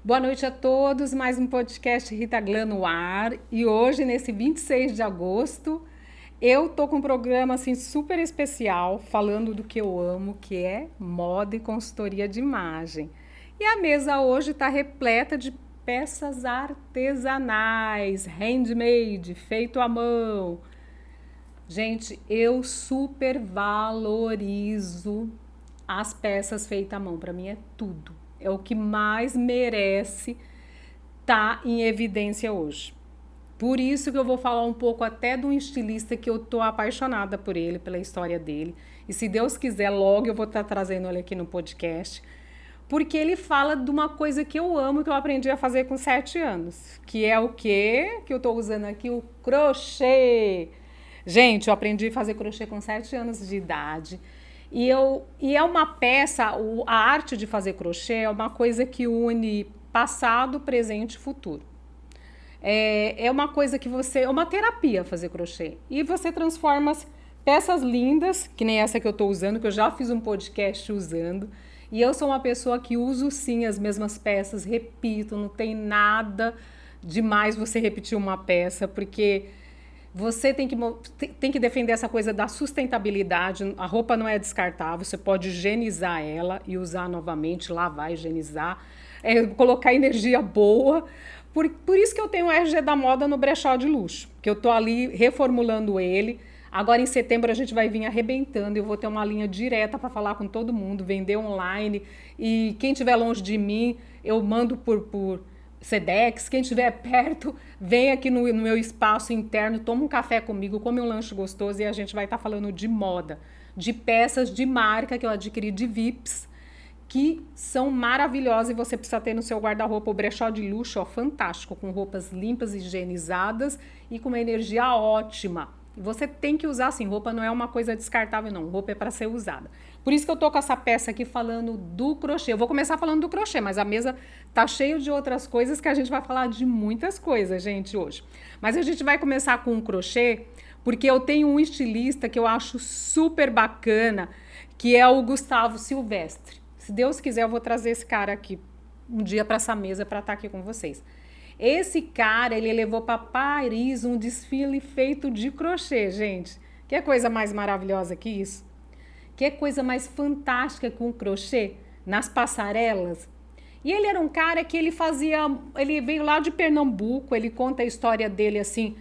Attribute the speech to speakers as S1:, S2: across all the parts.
S1: Boa noite a todos, mais um podcast Rita Glan no ar. E hoje, nesse 26 de agosto, eu tô com um programa assim super especial, falando do que eu amo, que é moda e consultoria de imagem. E a mesa hoje está repleta de peças artesanais, handmade, feito à mão. Gente, eu super valorizo as peças feitas à mão. Para mim é tudo. É o que mais merece estar em evidência hoje. Por isso que eu vou falar um pouco até de um estilista que eu tô apaixonada por ele, pela história dele. E se Deus quiser, logo eu vou estar trazendo ele aqui no podcast. Porque ele fala de uma coisa que eu amo, que eu aprendi a fazer com 7 anos. Que é o quê? Que eu tô usando aqui, o crochê. Gente, eu aprendi a fazer crochê com 7 anos de idade. E é uma peça, a arte de fazer crochê é uma coisa que une passado, presente e futuro. É uma coisa que você. É uma terapia fazer crochê. E você transforma as peças lindas, que nem essa que eu estou usando, que eu já fiz um podcast usando. E eu sou uma pessoa que uso sim as mesmas peças, repito, não tem nada demais você repetir uma peça, porque você tem que defender essa coisa da sustentabilidade. A roupa não é descartável, você pode higienizar ela e usar novamente, lavar, higienizar, colocar energia boa. Por isso que eu tenho o RG da Moda no brechó de luxo, que eu tô ali reformulando ele. Agora em setembro a gente vai vir arrebentando, eu vou ter uma linha direta para falar com todo mundo, vender online. E quem estiver longe de mim, eu mando por Sedex. Quem estiver perto, vem aqui no meu espaço interno, toma um café comigo, come um lanche gostoso e a gente vai estar falando de moda, de peças de marca que eu adquiri de VIPs, que são maravilhosas e você precisa ter no seu guarda-roupa. O brechó de luxo, ó, fantástico, com roupas limpas, higienizadas e com uma energia ótima. Você tem que usar assim, roupa não é uma coisa descartável não, roupa é para ser usada. Por isso que eu tô com essa peça aqui falando do crochê. Eu vou começar falando do crochê, mas a mesa tá cheia de outras coisas que a gente vai falar de muitas coisas, gente, hoje. Mas a gente vai começar com o crochê, porque eu tenho um estilista que eu acho super bacana, que é o Gustavo Silvestre. Se Deus quiser, eu vou trazer esse cara aqui um dia para essa mesa para estar aqui com vocês. Esse cara, ele levou para Paris um desfile feito de crochê, gente. Que coisa mais maravilhosa que isso? Que coisa mais fantástica com o crochê nas passarelas. E ele era um cara que ele veio lá de Pernambuco, ele conta a história dele assim,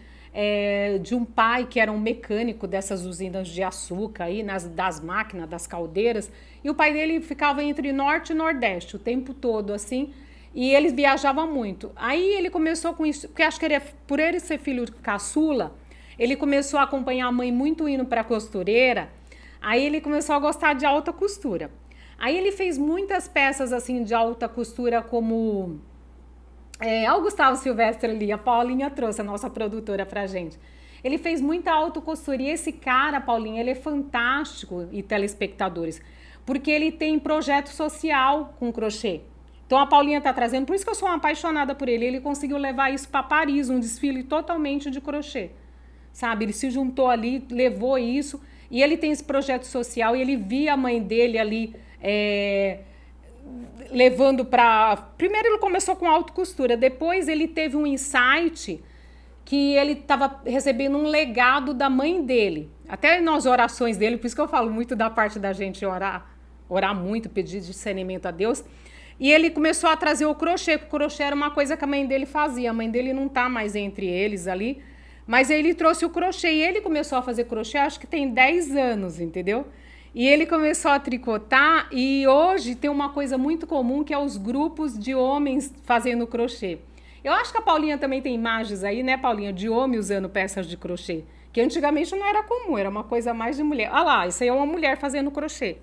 S1: de um pai que era um mecânico dessas usinas de açúcar aí, das máquinas, das caldeiras, e o pai dele ficava entre norte e nordeste o tempo todo assim, e eles viajavam muito. Aí ele começou com isso, porque acho que por ele ser filho caçula, ele começou a acompanhar a mãe muito indo para a costureira, aí ele começou a gostar de alta costura. Aí ele fez muitas peças assim de alta costura, como o Gustavo Silvestre ali, a Paulinha trouxe, a nossa produtora, pra gente. Ele fez muita alta costura e esse cara, Paulinha, ele é fantástico, e telespectadores, porque ele tem projeto social com crochê. Então a Paulinha tá trazendo, por isso que eu sou uma apaixonada por ele. Ele conseguiu levar isso para Paris, um desfile totalmente de crochê, sabe? Ele se juntou ali, levou isso, e ele tem esse projeto social, e ele via a mãe dele ali, levando para... Primeiro ele começou com alta costura, depois ele teve um insight que ele estava recebendo um legado da mãe dele. Até nas orações dele, por isso que eu falo muito da parte da gente orar muito, pedir discernimento a Deus. E ele começou a trazer o crochê, porque o crochê era uma coisa que a mãe dele fazia. A mãe dele não tá mais entre eles ali, mas ele trouxe o crochê e ele começou a fazer crochê, acho que tem 10 anos, entendeu? E ele começou a tricotar e hoje tem uma coisa muito comum que é os grupos de homens fazendo crochê. Eu acho que a Paulinha também tem imagens aí, né, Paulinha, de homem usando peças de crochê, que antigamente não era comum, era uma coisa mais de mulher. Ah lá, isso aí é uma mulher fazendo crochê,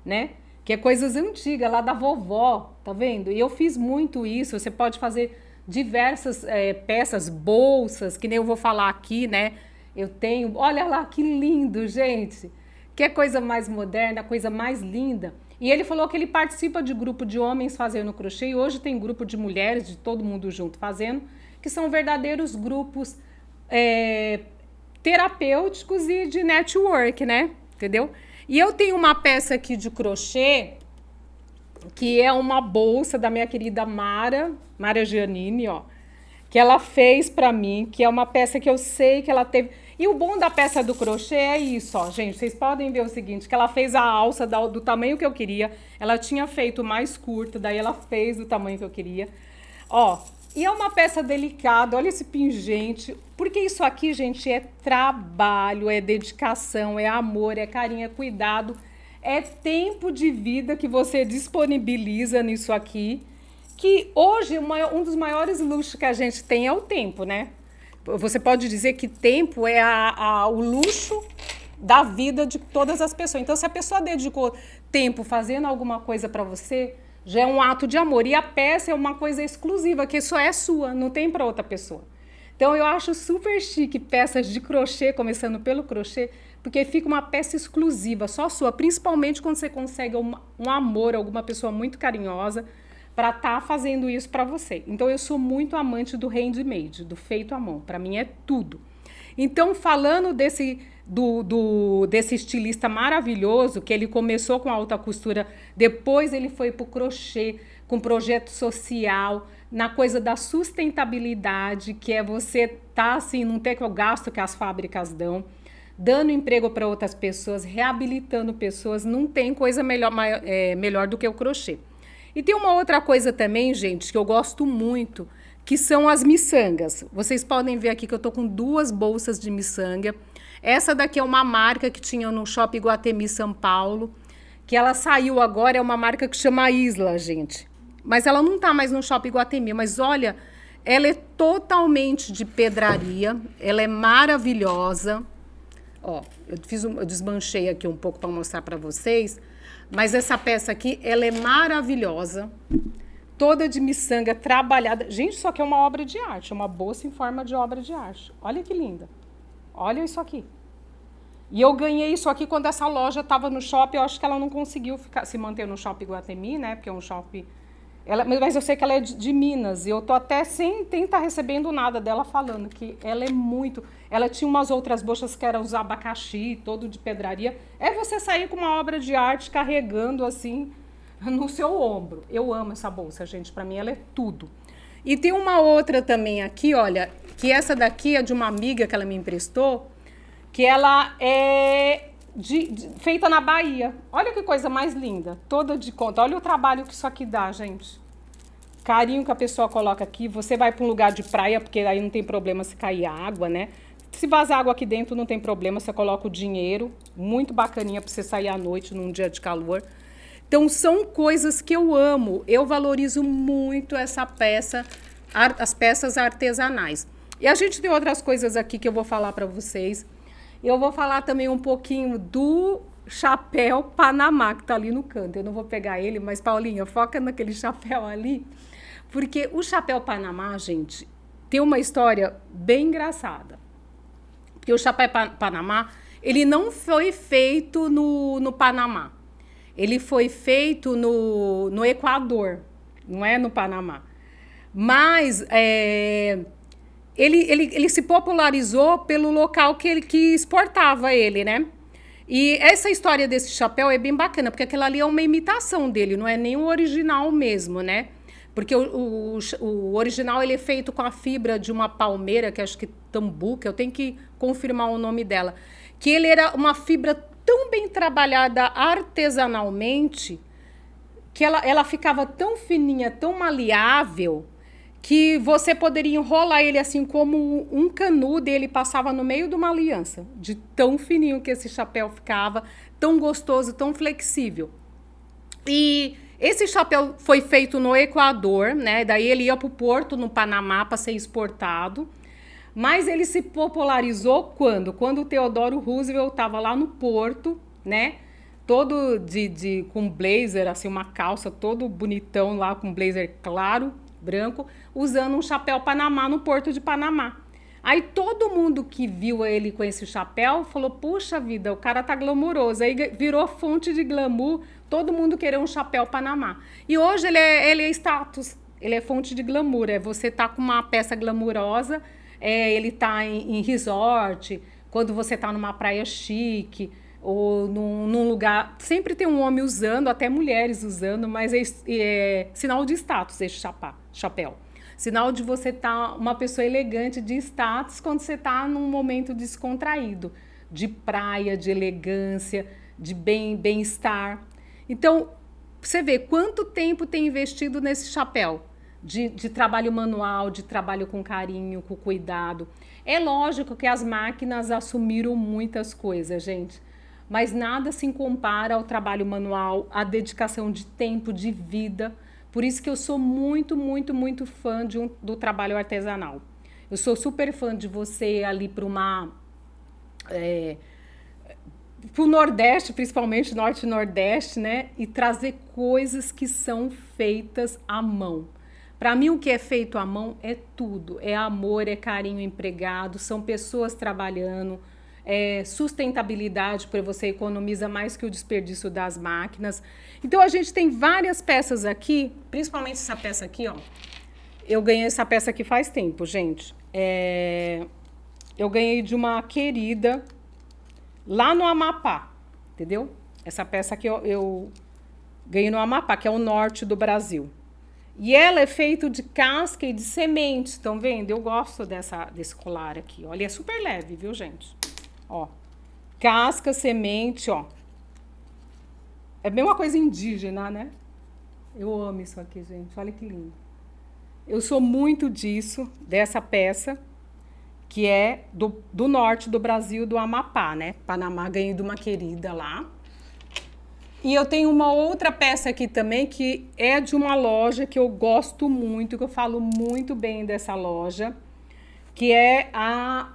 S1: né? Que é coisas antigas, lá da vovó, tá vendo? E eu fiz muito isso, você pode fazer diversas peças, bolsas, que nem eu vou falar aqui, né? Eu tenho, olha lá que lindo, gente! Que coisa mais moderna, coisa mais linda. E ele falou que ele participa de grupo de homens fazendo crochê, e hoje tem grupo de mulheres, de todo mundo junto fazendo, que são verdadeiros grupos terapêuticos e de network, né? Entendeu? E eu tenho uma peça aqui de crochê, que é uma bolsa da minha querida Mara Giannini, ó, que ela fez pra mim, que é uma peça que eu sei que ela teve. E o bom da peça do crochê é isso, ó, gente, vocês podem ver o seguinte, que ela fez a alça do tamanho que eu queria, ela tinha feito mais curta, daí ela fez do tamanho que eu queria. Ó, e é uma peça delicada, olha esse pingente, porque isso aqui, gente, é trabalho, é dedicação, é amor, é carinho, é cuidado, é tempo de vida que você disponibiliza nisso aqui, que hoje um dos maiores luxos que a gente tem é o tempo, né? Você pode dizer que tempo é o luxo da vida de todas as pessoas. Então, se a pessoa dedicou tempo fazendo alguma coisa para você, já é um ato de amor. E a peça é uma coisa exclusiva, que só é sua, não tem para outra pessoa. Então, eu acho super chique peças de crochê, começando pelo crochê, porque fica uma peça exclusiva, só sua, principalmente quando você consegue um amor, alguma pessoa muito carinhosa, para estar fazendo isso para você. Então, eu sou muito amante do handmade, do feito à mão. Para mim é tudo. Então, falando desse estilista maravilhoso, que ele começou com a alta costura, depois ele foi para o crochê, com projeto social, na coisa da sustentabilidade, que é você assim, não ter o gasto que as fábricas dão, dando emprego para outras pessoas, reabilitando pessoas, não tem coisa melhor do que o crochê. E tem uma outra coisa também, gente, que eu gosto muito, que são as miçangas. Vocês podem ver aqui que eu tô com 2 bolsas de miçanga. Essa daqui é uma marca que tinha no Shopping Iguatemi São Paulo, que ela saiu agora, é uma marca que chama Isla, gente. Mas ela não tá mais no Shopping Iguatemi, mas olha, ela é totalmente de pedraria, ela é maravilhosa. Ó, eu desmanchei aqui um pouco para mostrar para vocês, mas essa peça aqui, ela é maravilhosa, toda de miçanga, trabalhada. Gente, isso aqui é uma obra de arte, é uma bolsa em forma de obra de arte. Olha que linda. Olha isso aqui. E eu ganhei isso aqui quando essa loja estava no shopping, eu acho que ela não conseguiu se manter no Shopping Iguatemi, né, porque é um shopping... mas eu sei que ela é de Minas, e eu tô até sem estar recebendo nada dela falando que ela é muito... Ela tinha umas outras bolsas que eram os abacaxi, todo de pedraria. É você sair com uma obra de arte carregando assim no seu ombro. Eu amo essa bolsa, gente, para mim ela é tudo. E tem uma outra também aqui, olha, que essa daqui é de uma amiga que ela me emprestou, que ela é feita na Bahia. Olha que coisa mais linda, toda de conta. Olha o trabalho que isso aqui dá, gente. Carinho que a pessoa coloca aqui. Você vai para um lugar de praia, porque aí não tem problema se cair água, né? Se vazar água aqui dentro, não tem problema. Você coloca o dinheiro. Muito bacaninha para você sair à noite, num dia de calor. Então, são coisas que eu amo. Eu valorizo muito essa peça, as peças artesanais. E a gente tem outras coisas aqui que eu vou falar para vocês. Eu vou falar também um pouquinho do chapéu Panamá, que tá ali no canto. Eu não vou pegar ele, mas, Paulinha, foca naquele chapéu ali. Porque o chapéu Panamá, gente, tem uma história bem engraçada. Porque o chapéu Panamá, ele não foi feito no Panamá. Ele foi feito no Equador, não é no Panamá. Mas ele se popularizou pelo local que exportava ele, né? E essa história desse chapéu é bem bacana, porque aquilo ali é uma imitação dele, não é nem o original mesmo, né? Porque o original ele é feito com a fibra de uma palmeira, que acho que tambuca, eu tenho que confirmar o nome dela, que ele era uma fibra tão bem trabalhada artesanalmente, que ela ficava tão fininha, tão maleável, que você poderia enrolar ele assim como um canudo e ele passava no meio de uma aliança, de tão fininho que esse chapéu ficava, tão gostoso, tão flexível. E esse chapéu foi feito no Equador, né? Daí ele ia para o porto no Panamá para ser exportado. Mas ele se popularizou quando? Quando o Theodore Roosevelt estava lá no porto, né? Todo com blazer, assim, uma calça todo bonitão lá, com blazer claro, branco, usando um chapéu Panamá no porto de Panamá. Aí todo mundo que viu ele com esse chapéu falou, puxa vida, o cara tá glamouroso. Aí virou fonte de glamour, todo mundo querer um chapéu Panamá. E hoje ele é status, ele é fonte de glamour. É você tá com uma peça glamourosa, ele tá em resort, quando você tá numa praia chique, ou num lugar. Sempre tem um homem usando, até mulheres usando, mas é sinal de status esse chapéu. Sinal de você estar uma pessoa elegante de status quando você está num momento descontraído, de praia, de elegância, de bem-estar. Então, você vê quanto tempo tem investido nesse chapéu de trabalho manual, de trabalho com carinho, com cuidado. É lógico que as máquinas assumiram muitas coisas, gente, mas nada se compara ao trabalho manual, à dedicação de tempo, de vida. Por isso que eu sou muito, muito, muito fã do trabalho artesanal. Eu sou super fã de você ali para o Nordeste, principalmente Norte e Nordeste, né? E trazer coisas que são feitas à mão. Para mim, o que é feito à mão é tudo. É amor, é carinho empregado, são pessoas trabalhando, é sustentabilidade, porque você economiza mais que o desperdício das máquinas. Então, a gente tem várias peças aqui, principalmente essa peça aqui, ó. Eu ganhei essa peça aqui faz tempo, gente. Eu ganhei de uma querida lá no Amapá, entendeu? Essa peça aqui eu ganhei no Amapá, que é o norte do Brasil. E ela é feita de casca e de semente, estão vendo? Eu gosto desse colar aqui, ó. Ele é super leve, viu, gente? Ó, casca, semente, ó. É bem uma coisa indígena, né? Eu amo isso aqui, gente. Olha que lindo. Eu sou muito disso, dessa peça, que é do norte do Brasil, do Amapá, né? Panamá, ganhei de uma querida lá. E eu tenho uma outra peça aqui também, que é de uma loja que eu gosto muito, que eu falo muito bem dessa loja, que é a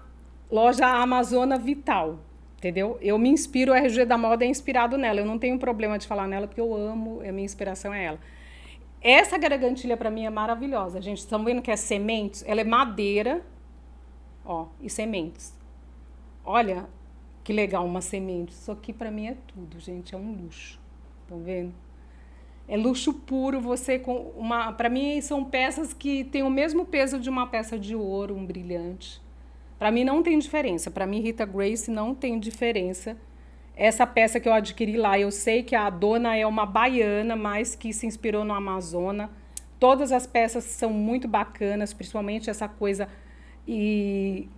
S1: loja Amazona Vital, entendeu? Eu me inspiro, o RG da Moda é inspirado nela, eu não tenho problema de falar nela, porque eu amo, a minha inspiração é ela. Essa gargantilha para mim é maravilhosa, gente. Estão vendo que é sementes? Ela é madeira, ó, e sementes. Olha que legal uma semente. Isso aqui para mim é tudo, gente, é um luxo. Estão vendo? É luxo puro você com uma... Para mim são peças que têm o mesmo peso de uma peça de ouro, um brilhante. Para mim não tem diferença. Para mim, Rita Grace não tem diferença. Essa peça que eu adquiri lá, eu sei que a dona é uma baiana, mas que se inspirou no Amazonas. Todas as peças são muito bacanas, principalmente essa coisa que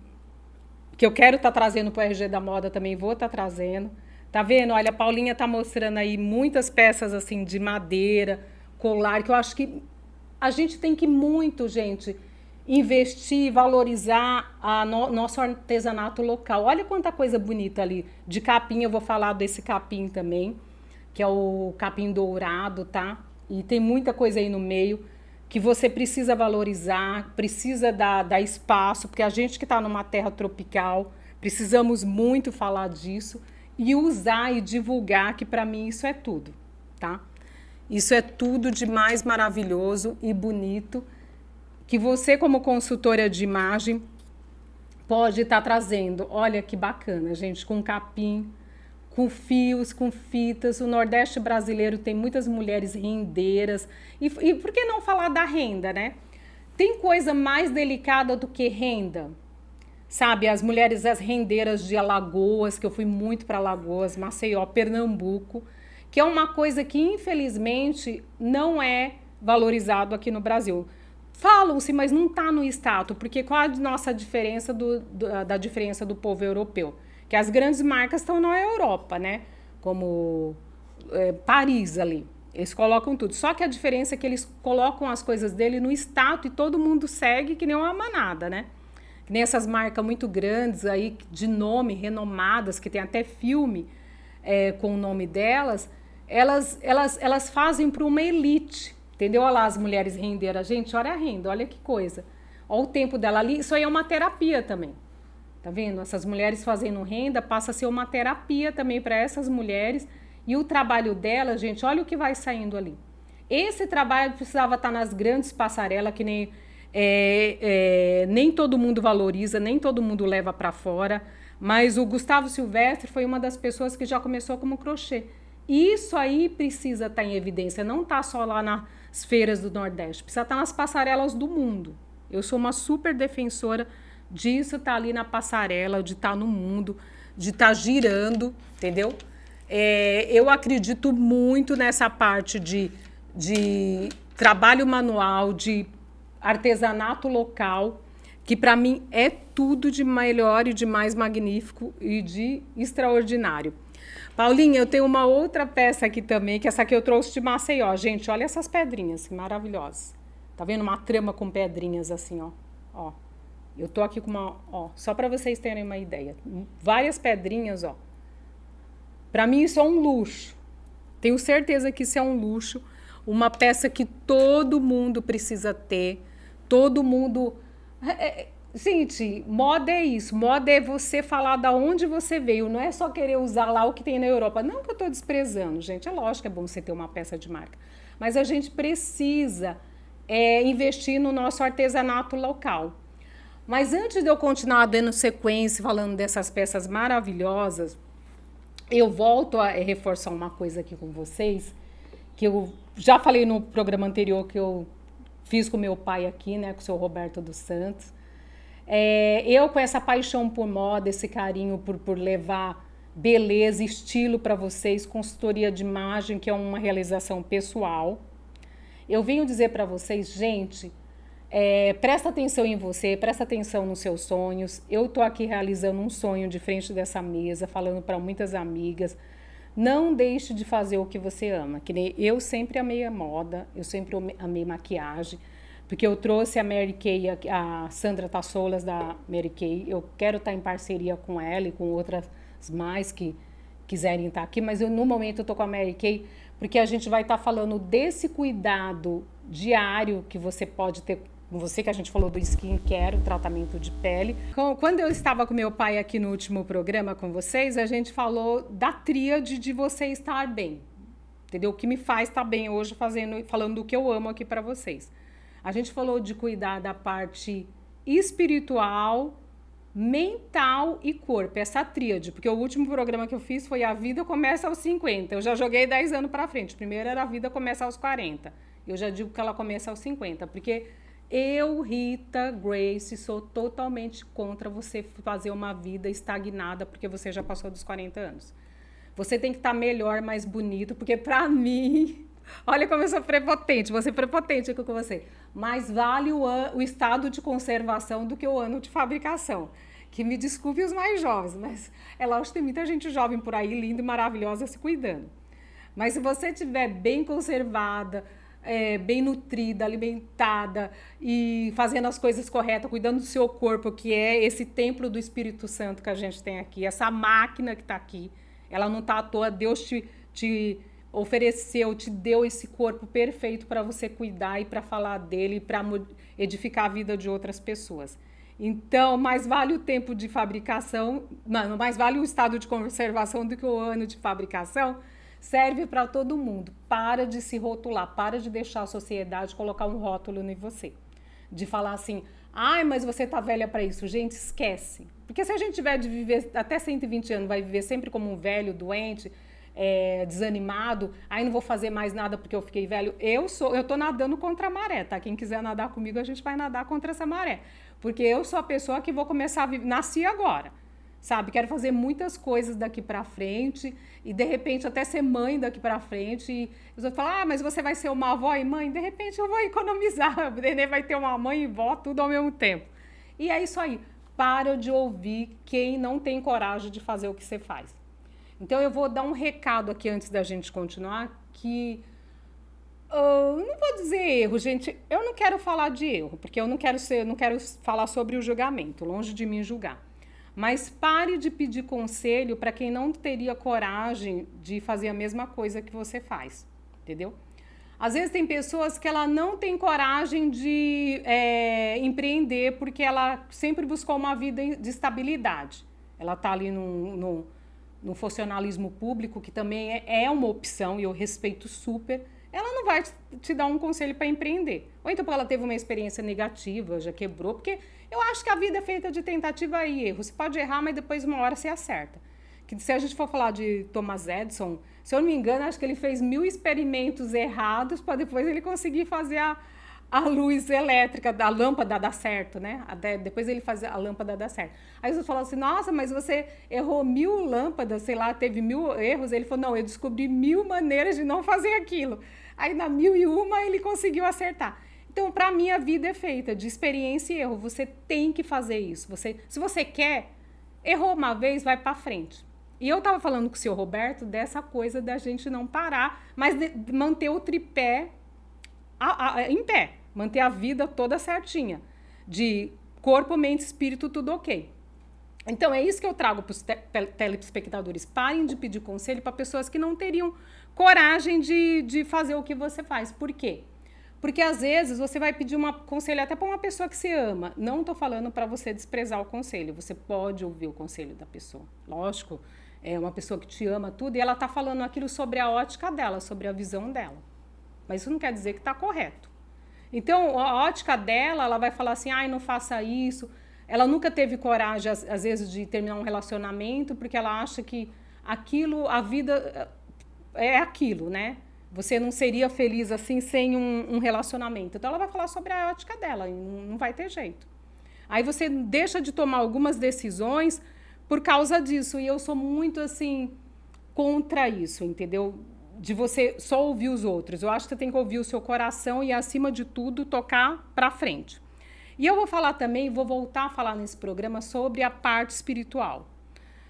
S1: eu quero estar trazendo para o RG da Moda também, vou estar trazendo. Tá vendo? Olha, a Paulinha tá mostrando aí muitas peças assim de madeira, colar, que eu acho que a gente tem que muito, gente, investir, valorizar nosso artesanato local. Olha quanta coisa bonita ali. De capim, eu vou falar desse capim também, que é o capim dourado, tá? E tem muita coisa aí no meio que você precisa valorizar, precisa dar espaço, porque a gente que está numa terra tropical, precisamos muito falar disso e usar e divulgar, que para mim isso é tudo, tá? Isso é tudo de mais maravilhoso e bonito que você, como consultora de imagem, pode estar trazendo. Olha que bacana, gente, com capim, com fios, com fitas. O Nordeste brasileiro tem muitas mulheres rendeiras. E por que não falar da renda, né? Tem coisa mais delicada do que renda? Sabe, as mulheres, as rendeiras de Alagoas, que eu fui muito para Alagoas, Maceió, Pernambuco, que é uma coisa que, infelizmente, não é valorizado aqui no Brasil. Falam-se, mas não está no status, porque qual a nossa diferença da diferença do povo europeu? Que as grandes marcas estão na Europa, né? Como Paris ali. Eles colocam tudo. Só que a diferença é que eles colocam as coisas dele no status e todo mundo segue que nem uma manada, né? Que nem essas marcas muito grandes aí, de nome, renomadas, que tem até filme com o nome delas, elas fazem para uma elite, entendeu? Olha lá as mulheres rendeiras. Gente, olha a renda, olha que coisa. Olha o tempo dela ali, isso aí é uma terapia também. Tá vendo? Essas mulheres fazendo renda passa a ser uma terapia também para essas mulheres. E o trabalho delas, gente, olha o que vai saindo ali. Esse trabalho precisava estar nas grandes passarelas, que nem todo mundo valoriza, nem todo mundo leva para fora. Mas o Gustavo Silvestre foi uma das pessoas que já começou como crochê. E isso aí precisa estar em evidência, não está só lá nas feiras do Nordeste, precisa estar nas passarelas do mundo. Eu sou uma super defensora disso, tá ali na passarela, de estar no mundo, de estar girando, entendeu? Eu acredito muito nessa parte de trabalho manual, de artesanato local, que para mim é tudo de melhor e de mais magnífico e de extraordinário. Paulinha, eu tenho uma outra peça aqui também, que essa aqui eu trouxe de Maceió. Gente, olha essas pedrinhas, que maravilhosas. Tá vendo? Uma trama com pedrinhas assim, ó. Ó. Eu tô aqui com uma, ó, só para vocês terem uma ideia. Várias pedrinhas, ó. Para mim isso é um luxo. Tenho certeza que isso é um luxo. Uma peça que todo mundo precisa ter. Todo mundo... Gente, moda é isso. Moda é você falar da onde você veio. Não é só querer usar lá o que tem na Europa. Não que eu estou desprezando, gente. É lógico que é bom você ter uma peça de marca. Mas a gente precisa investir no nosso artesanato local. Mas antes de eu continuar dando sequência, falando dessas peças maravilhosas, eu volto a reforçar uma coisa aqui com vocês, que eu já falei no programa anterior que eu fiz com meu pai aqui, né, com o seu Roberto dos Santos. Eu com essa paixão por moda, esse carinho por levar beleza, estilo para vocês, consultoria de imagem, que é uma realização pessoal. Eu venho dizer para vocês, gente, presta atenção em você, presta atenção nos seus sonhos. Eu tô aqui realizando um sonho de frente dessa mesa, falando para muitas amigas. Não deixe de fazer o que você ama. Que nem eu sempre amei a moda, eu sempre amei maquiagem, porque eu trouxe a Mary Kay, a Sandra Tassolas da Mary Kay. Eu quero estar em parceria com ela e com outras mais que quiserem estar aqui, mas no momento eu tô com a Mary Kay, porque a gente vai estar falando desse cuidado diário que você pode ter com você, que a gente falou do skincare, o tratamento de pele. Quando eu estava com meu pai aqui no último programa com vocês, a gente falou da tríade de você estar bem, entendeu? O que me faz estar bem hoje falando do que eu amo aqui para vocês. A gente falou de cuidar da parte espiritual, mental e corpo, essa tríade, porque o último programa que eu fiz foi A Vida Começa aos 50. Eu já joguei 10 anos para frente. Primeiro era A Vida Começa aos 40. Eu já digo que ela começa aos 50, porque eu, Rita Grace, sou totalmente contra você fazer uma vida estagnada porque você já passou dos 40 anos. Você tem que estar melhor, mais bonito, porque para mim, olha como eu sou prepotente, vou ser prepotente aqui com você, mais vale o estado de conservação do que o ano de fabricação. Que me desculpe os mais jovens, mas é lógico que tem muita gente jovem por aí, linda e maravilhosa, se cuidando. Mas se você estiver bem conservada, bem nutrida, alimentada e fazendo as coisas corretas, cuidando do seu corpo, que é esse templo do Espírito Santo que a gente tem aqui, essa máquina que está aqui, ela não está à toa, Deus te ofereceu, te deu esse corpo perfeito para você cuidar e para falar dele, para edificar a vida de outras pessoas. Então, mais vale o tempo de fabricação, não, mais vale o estado de conservação do que o ano de fabricação. Serve para todo mundo. Para de se rotular, para de deixar a sociedade colocar um rótulo em você. De falar assim, ai, mas você tá velha para isso. Gente, esquece. Porque se a gente tiver de viver até 120 anos, vai viver sempre como um velho, doente, desanimado, aí não vou fazer mais nada porque eu fiquei velho. Eu tô nadando contra a maré, tá? Quem quiser nadar comigo, a gente vai nadar contra essa maré. Porque eu sou a pessoa que vou começar a viver, nasci agora. Sabe, quero fazer muitas coisas daqui para frente e de repente até ser mãe daqui para frente. E os outros falam, mas você vai ser uma avó e mãe? De repente eu vou economizar, o neném vai ter uma mãe e vó, tudo ao mesmo tempo. E é isso aí, para de ouvir quem não tem coragem de fazer o que você faz. Então eu vou dar um recado aqui antes da gente continuar, que não vou dizer erro, gente, eu não quero falar de erro, porque eu não quero falar sobre o julgamento, longe de mim julgar. Mas pare de pedir conselho para quem não teria coragem de fazer a mesma coisa que você faz, entendeu? Às vezes tem pessoas que ela não tem coragem de empreender porque ela sempre buscou uma vida de estabilidade. Ela está ali no funcionalismo público, que também é uma opção e eu respeito super. Ela não vai te dar um conselho para empreender. Ou então porque ela teve uma experiência negativa, já quebrou, porque eu acho que a vida é feita de tentativa e erro. Você pode errar, mas depois uma hora você acerta. Que se a gente for falar de Thomas Edison, se eu não me engano, acho que ele fez 1000 experimentos errados para depois ele conseguir fazer a luz elétrica da lâmpada dar certo, né? Até depois ele faz a lâmpada dar certo. Aí você falou assim, nossa, mas você errou 1000 lâmpadas, sei lá, teve 1000 erros. Ele falou, não, eu descobri 1000 maneiras de não fazer aquilo. Aí na 1001 ele conseguiu acertar. Então, para mim, a vida é feita de experiência e erro. Você tem que fazer isso. Se você quer, errou uma vez, vai para frente. E eu estava falando com o senhor Roberto dessa coisa da gente não parar, mas de manter o tripé em pé. Manter a vida toda certinha. De corpo, mente, espírito, tudo ok. Então, é isso que eu trago para os telespectadores. Parem de pedir conselho para pessoas que não teriam coragem de fazer o que você faz. Por quê? Porque, às vezes, você vai pedir um conselho até para uma pessoa que você ama. Não estou falando para você desprezar o conselho. Você pode ouvir o conselho da pessoa. Lógico, é uma pessoa que te ama tudo e ela está falando aquilo sobre a ótica dela, sobre a visão dela. Mas isso não quer dizer que está correto. Então, a ótica dela, ela vai falar assim, ai, não faça isso. Ela nunca teve coragem, às vezes, de terminar um relacionamento, porque ela acha que aquilo, a vida é aquilo, né? Você não seria feliz assim sem um relacionamento. Então, ela vai falar sobre a ótica dela e não vai ter jeito. Aí você deixa de tomar algumas decisões por causa disso. E eu sou muito, assim, contra isso, entendeu? De você só ouvir os outros. Eu acho que você tem que ouvir o seu coração e, acima de tudo, tocar para frente. E eu vou falar também, vou voltar a falar nesse programa sobre a parte espiritual.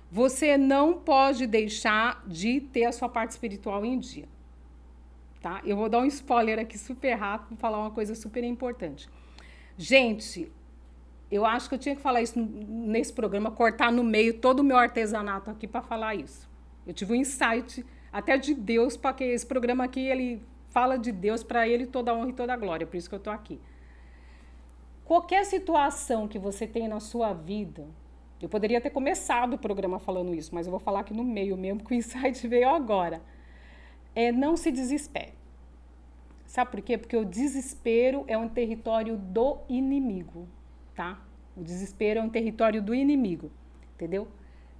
S1: Você não pode deixar de ter a sua parte espiritual em dia. Tá? Eu vou dar um spoiler aqui super rápido, falar uma coisa super importante. Gente, eu acho que eu tinha que falar isso nesse programa, cortar no meio todo o meu artesanato aqui para falar isso. Eu tive um insight até de Deus, porque esse programa aqui, ele fala de Deus, para ele toda a honra e toda a glória, por isso que eu estou aqui. Qualquer situação que você tem na sua vida, eu poderia ter começado o programa falando isso, mas eu vou falar aqui no meio mesmo, que o insight veio agora. Não se desespere. Sabe por quê? Porque o desespero é um território do inimigo, tá? O desespero é um território do inimigo, entendeu?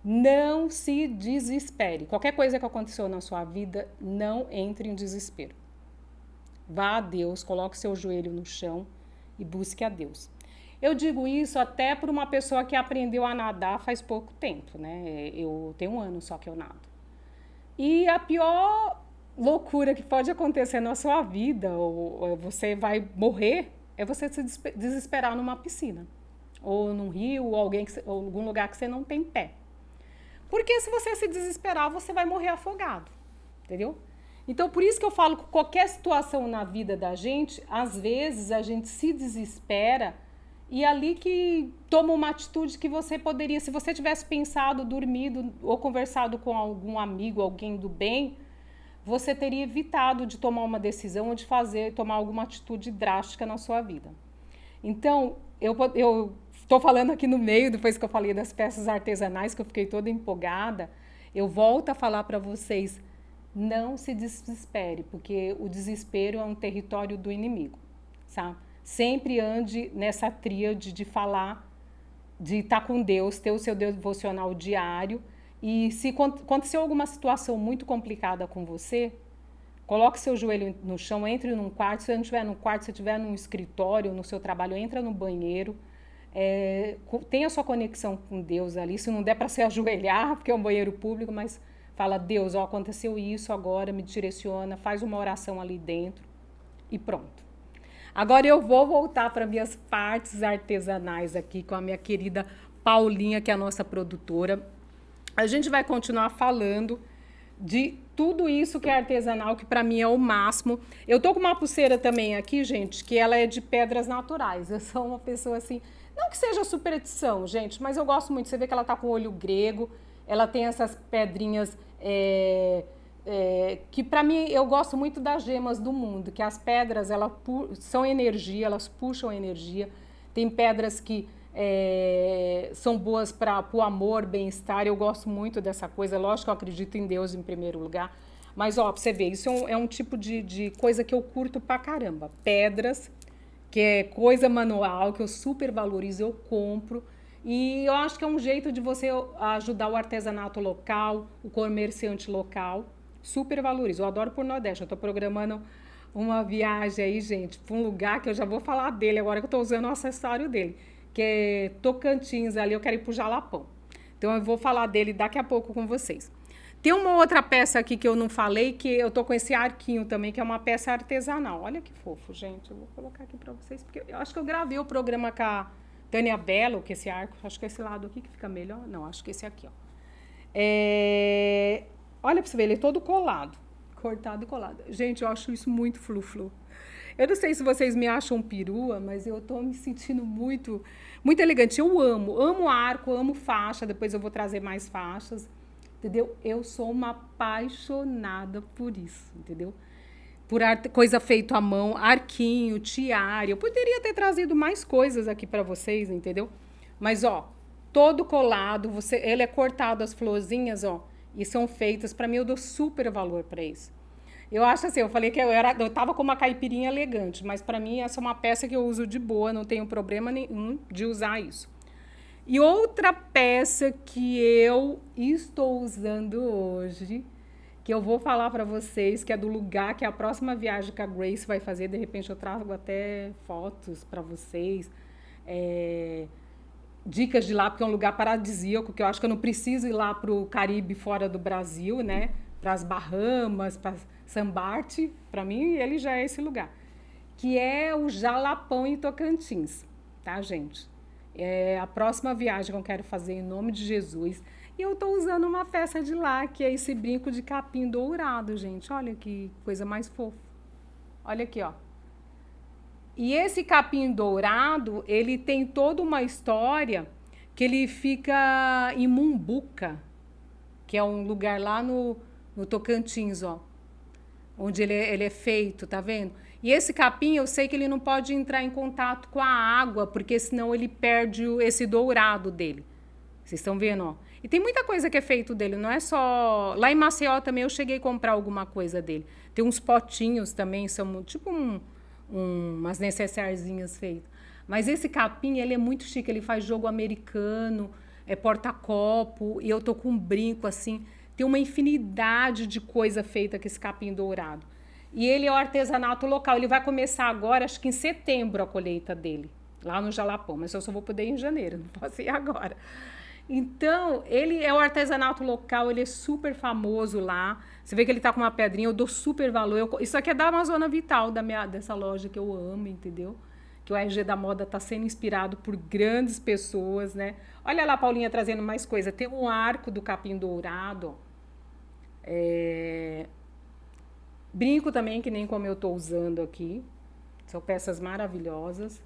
S1: Não se desespere. Qualquer coisa que aconteceu na sua vida, não entre em desespero. Vá a Deus, coloque seu joelho no chão e busque a Deus. Eu digo isso até por uma pessoa que aprendeu a nadar faz pouco tempo, né? Eu tenho 1 ano só que eu nado. E a pior loucura que pode acontecer na sua vida, ou você vai morrer, é você se desesperar numa piscina, ou num rio, ou algum lugar que você não tem pé. Porque se você se desesperar, você vai morrer afogado, entendeu? Então, por isso que eu falo que qualquer situação na vida da gente, às vezes a gente se desespera e ali que toma uma atitude que você poderia, se você tivesse pensado, dormido ou conversado com algum amigo, alguém do bem, você teria evitado de tomar uma decisão ou de tomar alguma atitude drástica na sua vida. Então, eu estou falando aqui no meio, depois que eu falei das peças artesanais, que eu fiquei toda empolgada, eu volto a falar para vocês, não se desespere, porque o desespero é um território do inimigo, sabe? Sempre ande nessa tríade de falar, de estar com Deus, ter o seu devocional diário, e se acontecer alguma situação muito complicada com você, coloque seu joelho no chão, entre num quarto, se você não estiver no quarto, se estiver num escritório, no seu trabalho, entra no banheiro, tenha sua conexão com Deus ali, se não der para se ajoelhar, porque é um banheiro público, mas fala, Deus, aconteceu isso agora, me direciona, faz uma oração ali dentro e pronto. Agora eu vou voltar para minhas partes artesanais aqui com a minha querida Paulinha, que é a nossa produtora. A gente vai continuar falando de tudo isso que é artesanal, que para mim é o máximo. Eu tô com uma pulseira também aqui, gente, que ela é de pedras naturais. Eu sou uma pessoa assim, não que seja superstição, gente, mas eu gosto muito. Você vê que ela tá com olho grego, ela tem essas pedrinhas que para mim eu gosto muito das gemas do mundo, que as pedras são energia, elas puxam energia. Tem pedras que são boas para o amor, bem-estar. Eu gosto muito dessa coisa. Lógico que eu acredito em Deus em primeiro lugar. Mas, ó, pra você ver, isso é um tipo de coisa que eu curto pra caramba. Pedras, que é coisa manual, que eu super valorizo, eu compro. E eu acho que é um jeito de você ajudar o artesanato local, o comerciante local. Super valorizo. Eu adoro por Nordeste. Eu tô programando uma viagem aí, gente, para um lugar que eu já vou falar dele agora que eu tô usando o acessório dele, que é Tocantins ali, eu quero ir pro Jalapão. Então eu vou falar dele daqui a pouco com vocês. Tem uma outra peça aqui que eu não falei, que eu tô com esse arquinho também, que é uma peça artesanal. Olha que fofo, gente. Eu vou colocar aqui para vocês, porque eu acho que eu gravei o programa com a Tânia Bello, que esse arco, acho que é esse lado aqui que fica melhor. Não, acho que esse aqui, ó. Olha para você ver, ele é todo colado. Cortado e colado. Gente, eu acho isso muito flu-flu. Eu não sei se vocês me acham perua, mas eu tô me sentindo muito, muito elegante. Eu amo arco, amo faixa. Depois eu vou trazer mais faixas, entendeu? Eu sou uma apaixonada por isso, entendeu? Por coisa feita à mão, arquinho, tiara. Eu poderia ter trazido mais coisas aqui para vocês, entendeu? Mas ó, todo colado, ele é cortado as florzinhas, ó, e são feitas. Para mim, eu dou super valor para isso. Eu acho assim, eu falei que eu tava com uma caipirinha elegante, mas para mim essa é uma peça que eu uso de boa, não tenho problema nenhum de usar isso. E outra peça que eu estou usando hoje, que eu vou falar para vocês, que é do lugar que é a próxima viagem que a Grace vai fazer, de repente eu trago até fotos para vocês, dicas de lá, porque é um lugar paradisíaco, que eu acho que eu não preciso ir lá para o Caribe fora do Brasil, né? Para as Bahamas, para Sambarte, para mim ele já é esse lugar, que é o Jalapão em Tocantins, tá, gente? É a próxima viagem que eu quero fazer em nome de Jesus. E eu tô usando uma peça de lá, que é esse brinco de capim dourado, gente. Olha que coisa mais fofa. Olha aqui, ó. E esse capim dourado, ele tem toda uma história que ele fica em Mumbuca, que é um lugar lá no Tocantins, ó, onde ele é feito, tá vendo? E esse capim, eu sei que ele não pode entrar em contato com a água, porque senão ele perde esse dourado dele. Vocês estão vendo, ó? E tem muita coisa que é feito dele, não é só... Lá em Maceió também eu cheguei a comprar alguma coisa dele. Tem uns potinhos também, são tipo umas necessairezinhas feitas. Mas esse capim, ele é muito chique, ele faz jogo americano, é porta-copo, e eu tô com um brinco assim... Tem uma infinidade de coisa feita com esse capim dourado. E ele é o artesanato local. Ele vai começar agora, acho que em setembro, a colheita dele, lá no Jalapão. Mas eu só vou poder ir em janeiro, não posso ir agora. Então, ele é o artesanato local, ele é super famoso lá. Você vê que ele tá com uma pedrinha, eu dou super valor. Isso aqui é da Amazônia Vital, dessa loja que eu amo, entendeu? Que o RG da Moda está sendo inspirado por grandes pessoas, né? Olha lá, Paulinha, trazendo mais coisa. Tem um arco do capim dourado. Brinco também, que nem como eu estou usando aqui. São peças maravilhosas,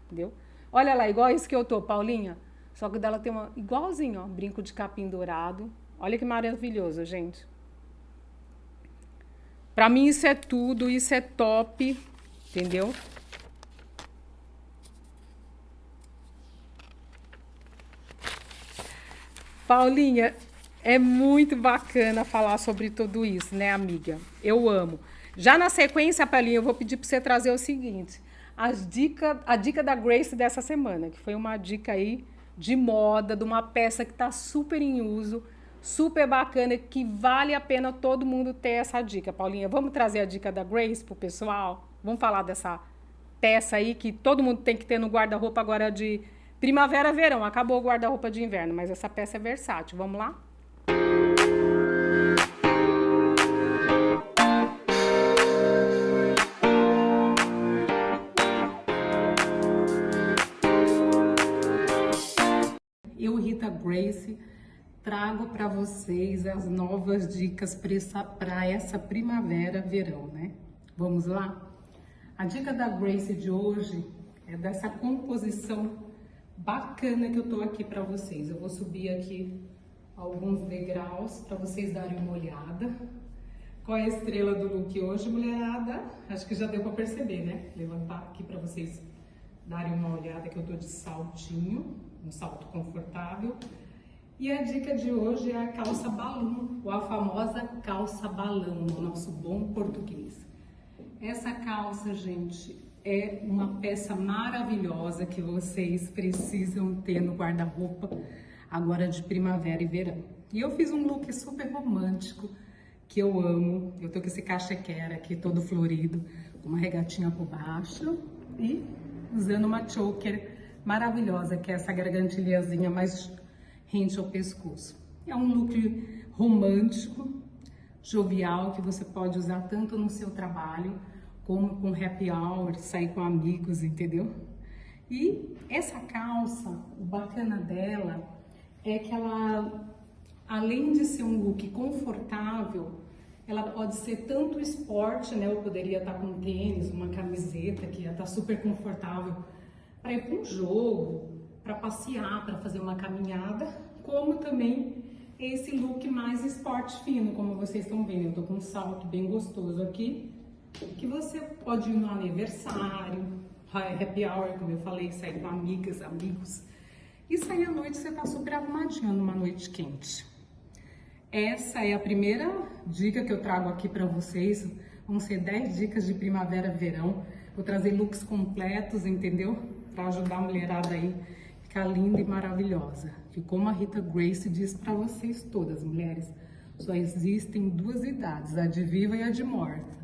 S1: entendeu? Olha lá, igual isso que eu tô, Paulinha. Só que dela tem uma igualzinho, ó, brinco de capim dourado. Olha que maravilhoso, gente. Pra mim isso é tudo, isso é top, entendeu? Paulinha, é muito bacana falar sobre tudo isso, né, amiga? Eu amo. Já na sequência, Paulinha, eu vou pedir para você trazer o seguinte: a dica da Grace dessa semana, que foi uma dica aí de moda, de uma peça que está super em uso, super bacana, que vale a pena todo mundo ter essa dica. Paulinha, vamos trazer a dica da Grace pro pessoal? Vamos falar dessa peça aí que todo mundo tem que ter no guarda-roupa agora de primavera, verão. Acabou o guarda-roupa de inverno, mas essa peça é versátil. Vamos lá? Eu, Rita Grace, trago para vocês as novas dicas para essa primavera, verão, né? Vamos lá? A dica da Grace de hoje é dessa composição bacana que eu tô aqui para vocês. Eu vou subir aqui alguns degraus para vocês darem uma olhada. Qual é a estrela do look hoje, mulherada? Acho que já deu para perceber, né? Levantar aqui para vocês darem uma olhada, que eu tô de saltinho, um salto confortável. E a dica de hoje é a calça balão, ou a famosa calça balão, no nosso bom português. Essa calça, gente, é uma peça maravilhosa que vocês precisam ter no guarda-roupa agora de primavera e verão. E eu fiz um look super romântico, que eu amo. Eu tô com esse cachequera aqui todo florido, uma regatinha por baixo e usando uma choker maravilhosa, que é essa gargantilhazinha mais rente ao pescoço. É um look romântico, jovial, que você pode usar tanto no seu trabalho como com happy hour, sair com amigos, entendeu? E essa calça, o bacana dela é que ela, além de ser um look confortável, ela pode ser tanto esporte, né? Eu poderia estar com um tênis, uma camiseta que ia estar super confortável para ir para um jogo, para passear, para fazer uma caminhada, como também esse look mais esporte fino, como vocês estão vendo. Eu tô com um salto bem gostoso aqui, que você pode ir no aniversário, happy hour, como eu falei, sair com amigas, amigos, e sair à noite você tá super arrumadinha numa noite quente. Essa é a primeira dica que eu trago aqui para vocês. Vão ser 10 dicas de primavera, verão. Vou trazer looks completos, entendeu? Para ajudar a mulherada aí a ficar linda e maravilhosa. E como a Rita Grace diz para vocês todas, mulheres, só existem duas idades, a de viva e a de morta.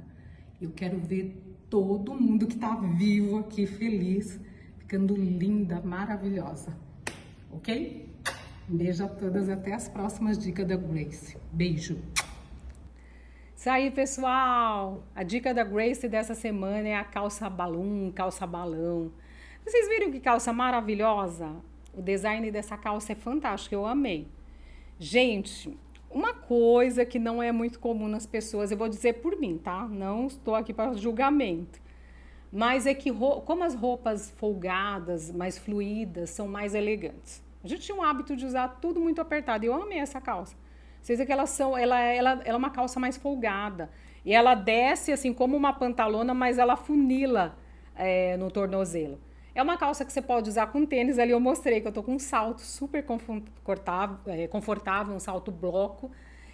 S1: Eu quero ver todo mundo que tá vivo aqui, feliz, ficando linda, maravilhosa. Ok? Um beijo a todas, até as próximas dicas da Grace. Beijo! Isso aí, pessoal! A dica da Grace dessa semana é a calça balloon, calça balão. Vocês viram que calça maravilhosa? O design dessa calça é fantástico, eu amei. Gente, uma coisa que não é muito comum nas pessoas, eu vou dizer por mim, tá? Não estou aqui para julgamento. Mas é que como as roupas folgadas, mais fluídas, são mais elegantes. A gente tinha um hábito de usar tudo muito apertado. E eu amei essa calça. Vocês veem que ela é uma calça mais folgada. E ela desce assim como uma pantalona, mas ela funila no tornozelo. É uma calça que você pode usar com tênis. Ali eu mostrei que eu tô com um salto super confortável, um salto bloco.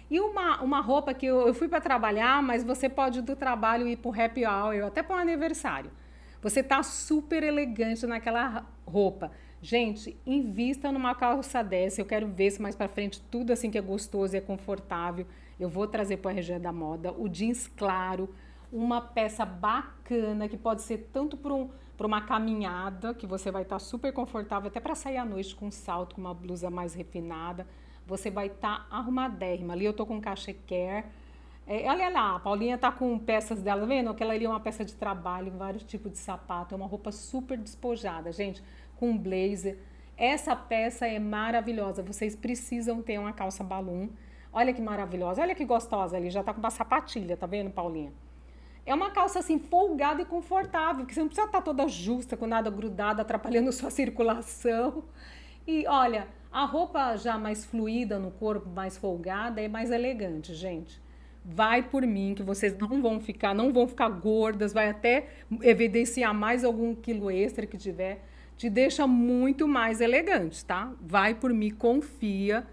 S1: E uma roupa que eu fui para trabalhar, mas você pode do trabalho ir para o happy hour, até para um aniversário. Você tá super elegante naquela roupa. Gente, invista numa calça dessa. Eu quero ver se mais pra frente tudo assim que é gostoso e é confortável. Eu vou trazer para a RG da Moda o jeans claro, uma peça bacana que pode ser tanto para uma caminhada, que você vai estar super confortável, até para sair à noite com um salto, com uma blusa mais refinada. Você vai estar arrumadérrima. Ali eu tô com cachecare. Olha lá, a Paulinha tá com peças dela, tá vendo? Aquela ali é uma peça de trabalho, vários tipos de sapato. É uma roupa super despojada, gente, com um blazer. Essa peça é maravilhosa. Vocês precisam ter uma calça balloon. Olha que maravilhosa, olha que gostosa ali. Já tá com uma sapatilha, tá vendo, Paulinha? É uma calça assim folgada e confortável, que você não precisa estar toda justa, com nada grudado, atrapalhando sua circulação. E olha, a roupa já mais fluida no corpo, mais folgada, é mais elegante, gente. Vai por mim, que vocês não vão ficar gordas, vai até evidenciar mais algum quilo extra que tiver. Te deixa muito mais elegante, tá? Vai por mim, confia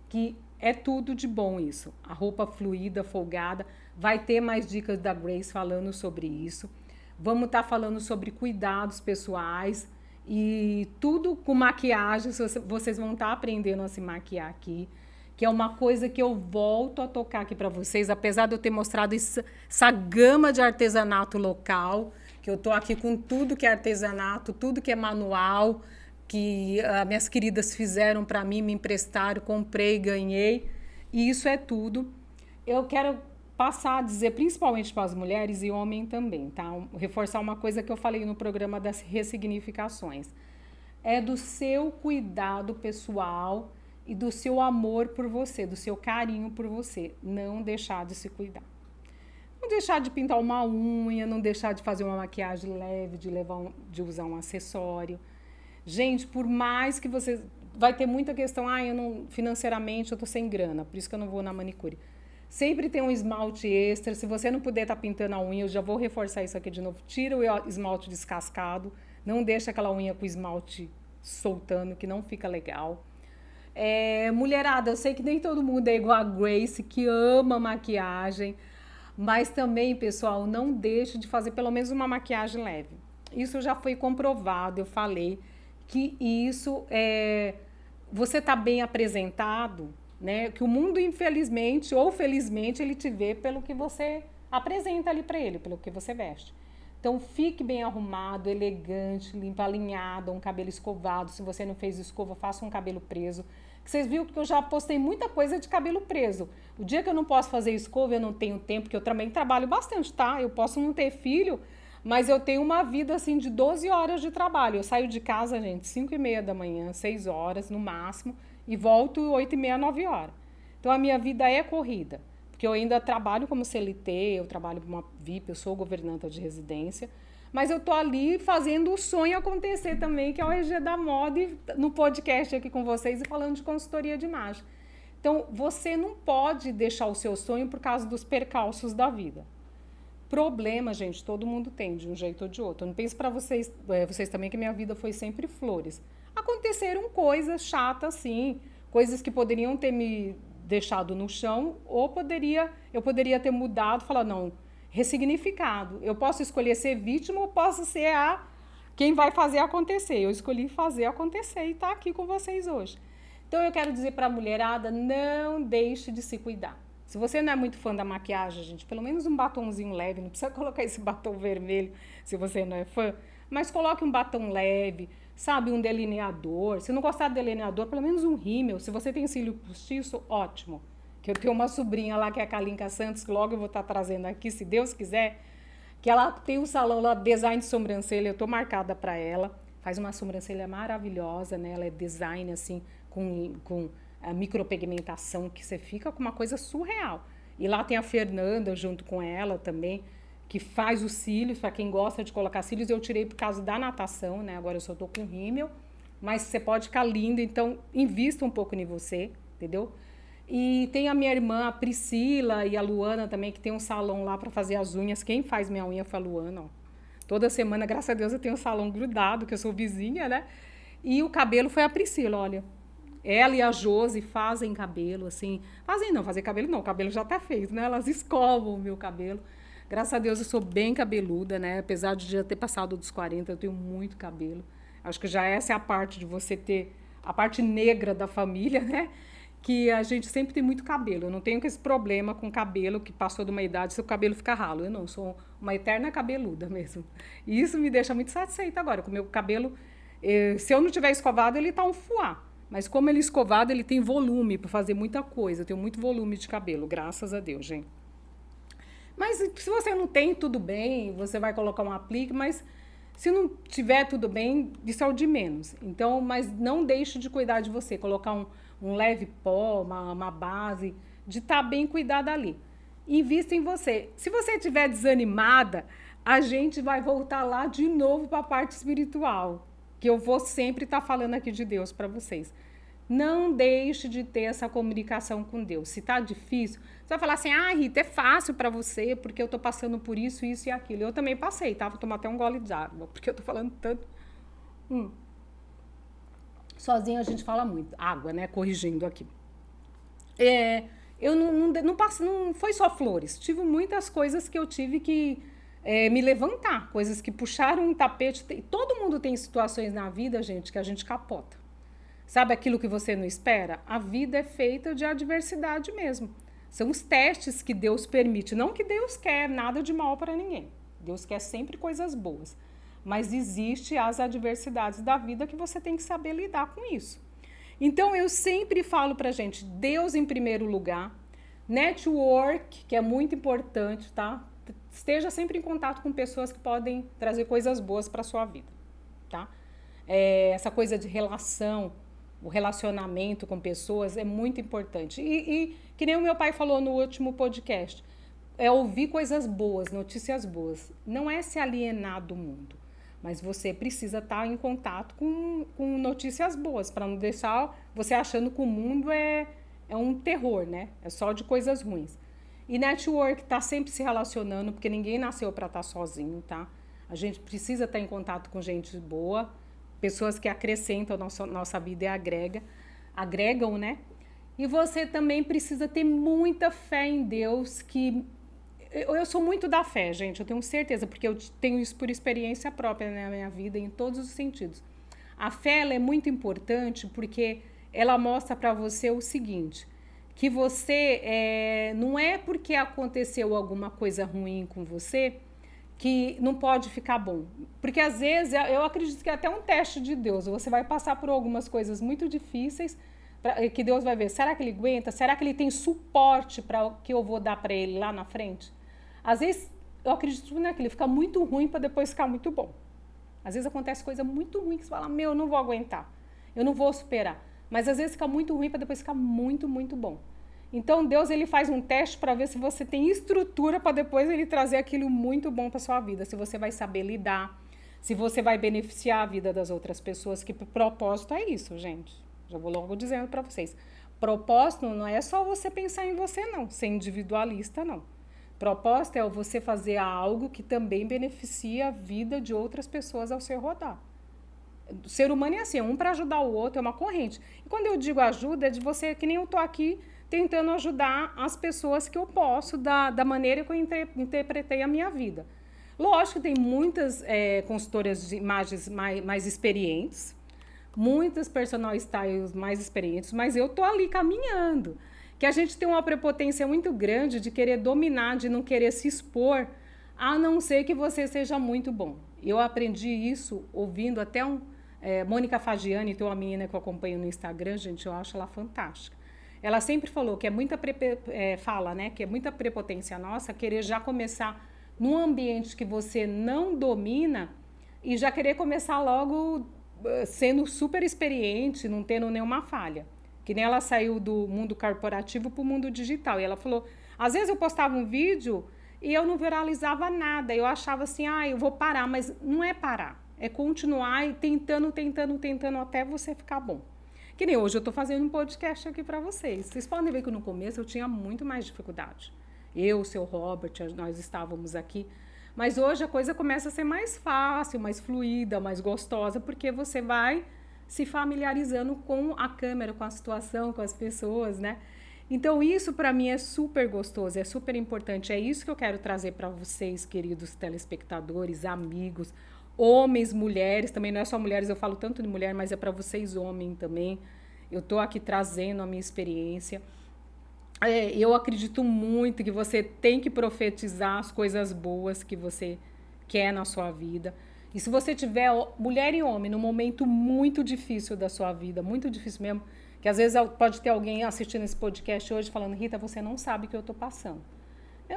S1: que é tudo de bom isso. A roupa fluida, folgada. Vai ter mais dicas da Grace falando sobre isso. Vamos estar falando sobre cuidados pessoais e tudo com maquiagem. Vocês vão estar aprendendo a se maquiar aqui, que é uma coisa que eu volto a tocar aqui para vocês, apesar de eu ter mostrado essa gama de artesanato local, que eu tô aqui com tudo que é artesanato, tudo que é manual, que minhas queridas fizeram para mim, me emprestaram, comprei, ganhei, e isso é tudo. Eu quero passar a dizer, principalmente para as mulheres e homem também, tá? Reforçar uma coisa que eu falei no programa das ressignificações. É do seu cuidado pessoal e do seu amor por você, do seu carinho por você. Não deixar de se cuidar. Não deixar de pintar uma unha, não deixar de fazer uma maquiagem leve, de usar um acessório. Gente, por mais que você... Vai ter muita questão, financeiramente eu tô sem grana, por isso que eu não vou na manicure. Sempre tem um esmalte extra. Se você não puder estar pintando a unha, eu já vou reforçar isso aqui de novo. Tira o esmalte descascado. Não deixa aquela unha com esmalte soltando, que não fica legal. Mulherada, eu sei que nem todo mundo é igual a Grace, que ama maquiagem. Mas também, pessoal, não deixe de fazer pelo menos uma maquiagem leve. Isso já foi comprovado, eu falei que isso você tá bem apresentado, né? Que o mundo, infelizmente ou felizmente, ele te vê pelo que você apresenta ali para ele, pelo que você veste. Então, fique bem arrumado, elegante, limpo, alinhado, um cabelo escovado. Se você não fez escova, faça um cabelo preso. Vocês viram que eu já postei muita coisa de cabelo preso. O dia que eu não posso fazer escova, eu não tenho tempo, porque eu também trabalho bastante, tá? Eu posso não ter filho, mas eu tenho uma vida, assim, de 12 horas de trabalho. Eu saio de casa, gente, 5h30 da manhã, 6 horas no máximo, e volto 8h30, 9 horas. Então, a minha vida é corrida. Porque eu ainda trabalho como CLT, eu trabalho para uma VIP, eu sou governanta de residência, mas eu tô ali fazendo o sonho acontecer também, que é o EG da Moda, e no podcast aqui com vocês e falando de consultoria de imagem. Então, você não pode deixar o seu sonho por causa dos percalços da vida. Problema, gente, todo mundo tem, de um jeito ou de outro. Eu não penso para vocês, vocês também, que minha vida foi sempre flores. Aconteceram coisas chatas, sim, coisas que poderiam ter me deixado no chão, ou eu poderia ter mudado, falar, não, ressignificado. Eu posso escolher ser vítima ou posso ser quem vai fazer acontecer. Eu escolhi fazer acontecer e estar aqui com vocês hoje. Então, eu quero dizer para a mulherada, não deixe de se cuidar. Se você não é muito fã da maquiagem, gente, pelo menos um batomzinho leve, não precisa colocar esse batom vermelho se você não é fã, mas coloque um batom leve, sabe, um delineador. Se não gostar de delineador, pelo menos um rímel. Se você tem cílio postiço, ótimo. Que eu tenho uma sobrinha lá, que é a Kalinka Santos, que logo eu vou estar trazendo aqui, se Deus quiser, que ela tem um salão lá, design de sobrancelha, eu tô marcada para ela. Faz uma sobrancelha maravilhosa, né? Ela é design, assim, com a micropigmentação, que você fica com uma coisa surreal. E lá tem a Fernanda junto com ela também, que faz os cílios, para quem gosta de colocar cílios. Eu tirei por causa da natação, né? Agora eu só tô com rímel, mas você pode ficar linda, então invista um pouco em você, entendeu? E tem a minha irmã, a Priscila, e a Luana também, que tem um salão lá para fazer as unhas. Quem faz minha unha foi a Luana, ó. Toda semana, graças a Deus, eu tenho um salão grudado, que eu sou vizinha, né? E o cabelo foi a Priscila, olha. Ela e a Josi fazem cabelo, assim. Fazem não, fazer cabelo não, o cabelo já tá feito, né? Elas escovam o meu cabelo. Graças a Deus eu sou bem cabeluda, né? Apesar de já ter passado dos 40, eu tenho muito cabelo. Acho que já essa é a parte de você ter a parte negra da família, né? Que a gente sempre tem muito cabelo. Eu não tenho esse problema com cabelo que passou de uma idade, seu cabelo fica ralo. Eu não, sou uma eterna cabeluda mesmo. E isso me deixa muito satisfeita agora, com o meu cabelo. Se eu não tiver escovado, ele tá um fuá. Mas como ele é escovado, ele tem volume para fazer muita coisa. Eu tenho muito volume de cabelo, graças a Deus, gente. Mas se você não tem, tudo bem, você vai colocar um aplique, mas se não tiver tudo bem, isso é o de menos. Então, mas não deixe de cuidar de você, colocar um leve pó, uma base, de estar bem cuidada ali. Invista em você. Se você estiver desanimada, a gente vai voltar lá de novo para a parte espiritual, que eu vou sempre estar falando aqui de Deus para vocês. Não deixe de ter essa comunicação com Deus. Se tá difícil, você vai falar assim, Rita, é fácil para você, porque eu tô passando por isso, isso e aquilo. Eu também passei, tá? Vou tomar até um gole de água, porque eu tô falando tanto. Sozinha a gente fala muito. Água, né? Corrigindo aqui. Eu não foi só flores. Tive muitas coisas que eu tive que me levantar. Coisas que puxaram um tapete. Todo mundo tem situações na vida, gente, que a gente capota. Sabe aquilo que você não espera? A vida é feita de adversidade mesmo. São os testes que Deus permite. Não que Deus quer nada de mal para ninguém. Deus quer sempre coisas boas. Mas existe as adversidades da vida que você tem que saber lidar com isso. Então, eu sempre falo pra gente, Deus em primeiro lugar, network, que é muito importante, tá? Esteja sempre em contato com pessoas que podem trazer coisas boas para sua vida, tá? Essa coisa de relação, o relacionamento com pessoas é muito importante. E que nem o meu pai falou no último podcast, é ouvir coisas boas, notícias boas. Não é se alienar do mundo, mas você precisa estar em contato com notícias boas, para não deixar você achando que o mundo é um terror, né? É só de coisas ruins. E network, tá sempre se relacionando, porque ninguém nasceu para estar sozinho, tá? A gente precisa estar em contato com gente boa, pessoas que acrescentam a nossa vida e agregam, né? E você também precisa ter muita fé em Deus, que eu sou muito da fé, gente, eu tenho certeza, porque eu tenho isso por experiência própria na minha vida, em todos os sentidos. A fé, ela é muito importante porque ela mostra para você o seguinte, que você, não é porque aconteceu alguma coisa ruim com você, que não pode ficar bom. Porque às vezes eu acredito que é até um teste de Deus. Você vai passar por algumas coisas muito difíceis que Deus vai ver. Será que ele aguenta? Será que ele tem suporte para que eu vou dar para ele lá na frente? Às vezes eu acredito que ele fica muito ruim para depois ficar muito bom. Às vezes acontece coisa muito ruim que você fala, eu não vou aguentar, eu não vou superar. Mas às vezes fica muito ruim para depois ficar muito, muito bom. Então Deus ele faz um teste para ver se você tem estrutura para depois ele trazer aquilo muito bom para sua vida, se você vai saber lidar, se você vai beneficiar a vida das outras pessoas, que propósito é isso, gente. Já vou logo dizendo para vocês. Propósito não é só você pensar em você não, ser individualista não. Propósito é você fazer algo que também beneficia a vida de outras pessoas ao seu rodar. O ser humano é assim, um para ajudar o outro, é uma corrente. E quando eu digo ajuda, é de você, que nem eu tô aqui, tentando ajudar as pessoas que eu posso, da maneira que eu interpretei a minha vida. Lógico que tem muitas consultoras de imagens mais experientes, muitas personal styles mais experientes, mas eu tô ali caminhando. Que a gente tem uma prepotência muito grande de querer dominar, de não querer se expor, a não ser que você seja muito bom. Eu aprendi isso ouvindo até Mônica Fagiani, tem uma menina que eu acompanho no Instagram, gente, eu acho ela fantástica. Ela sempre falou que é muita que é muita prepotência nossa querer já começar num ambiente que você não domina e já querer começar logo sendo super experiente, não tendo nenhuma falha. Que nem ela saiu do mundo corporativo para o mundo digital. E ela falou, às vezes eu postava um vídeo e eu não viralizava nada. Eu achava assim, eu vou parar, mas não é parar. É continuar e tentando até você ficar bom. Que nem hoje eu estou fazendo um podcast aqui para vocês. Vocês podem ver que no começo eu tinha muito mais dificuldade. Eu, o seu Robert, nós estávamos aqui. Mas hoje a coisa começa a ser mais fácil, mais fluida, mais gostosa, porque você vai se familiarizando com a câmera, com a situação, com as pessoas, né? Então isso para mim é super gostoso, é super importante. É isso que eu quero trazer para vocês, queridos telespectadores, amigos, homens, mulheres, também não é só mulheres, eu falo tanto de mulher, mas é para vocês homens também. Eu tô aqui trazendo a minha experiência. Eu acredito muito que você tem que profetizar as coisas boas que você quer na sua vida. E se você tiver, mulher e homem, num momento muito difícil da sua vida, muito difícil mesmo, que às vezes pode ter alguém assistindo esse podcast hoje falando, Rita, você não sabe o que eu estou passando.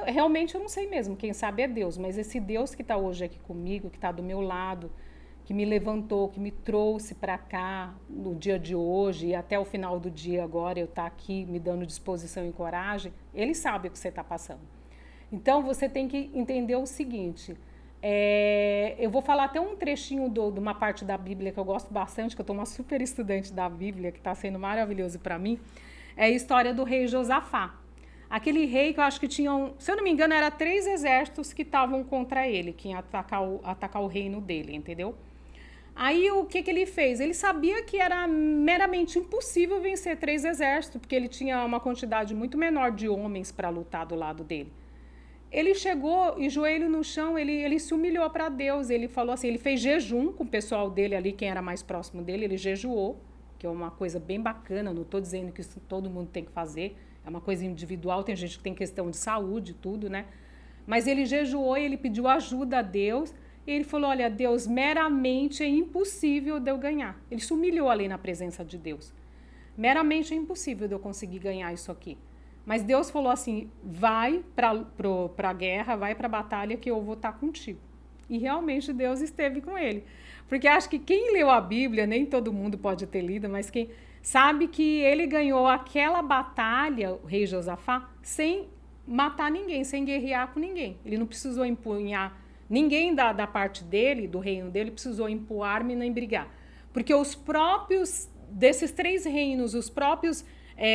S1: Realmente eu não sei mesmo, quem sabe é Deus, mas esse Deus que está hoje aqui comigo, que está do meu lado, que me levantou, que me trouxe para cá no dia de hoje e até o final do dia agora eu estar aqui me dando disposição e coragem, ele sabe o que você está passando. Então você tem que entender o seguinte, eu vou falar até um trechinho de uma parte da Bíblia que eu gosto bastante, que eu estou uma super estudante da Bíblia, que está sendo maravilhoso para mim, é a história do rei Josafá. Aquele rei que eu acho que tinham, se eu não me engano, era 3 exércitos que estavam contra ele, que iam atacar o reino dele, entendeu? Aí o que ele fez? Ele sabia que era meramente impossível vencer 3 exércitos, porque ele tinha uma quantidade muito menor de homens para lutar do lado dele. Ele chegou e joelho no chão, ele se humilhou para Deus, ele falou assim, ele fez jejum com o pessoal dele ali, quem era mais próximo dele, ele jejuou, que é uma coisa bem bacana, não estou dizendo que isso todo mundo tem que fazer, é uma coisa individual, tem gente que tem questão de saúde e tudo, né? Mas ele jejuou e ele pediu ajuda a Deus, e ele falou, olha, Deus, meramente é impossível de eu ganhar. Ele se humilhou ali na presença de Deus. Meramente é impossível de eu conseguir ganhar isso aqui. Mas Deus falou assim, vai para a guerra, vai para a batalha que eu vou estar contigo. E realmente Deus esteve com ele. Porque acho que quem leu a Bíblia, nem todo mundo pode ter lido, mas quem sabe que ele ganhou aquela batalha, o rei Josafá, sem matar ninguém, sem guerrear com ninguém. Ele não precisou empunhar, ninguém da parte dele, do reino dele, precisou impor arma e nem brigar. Porque os próprios, desses 3 reinos, os próprios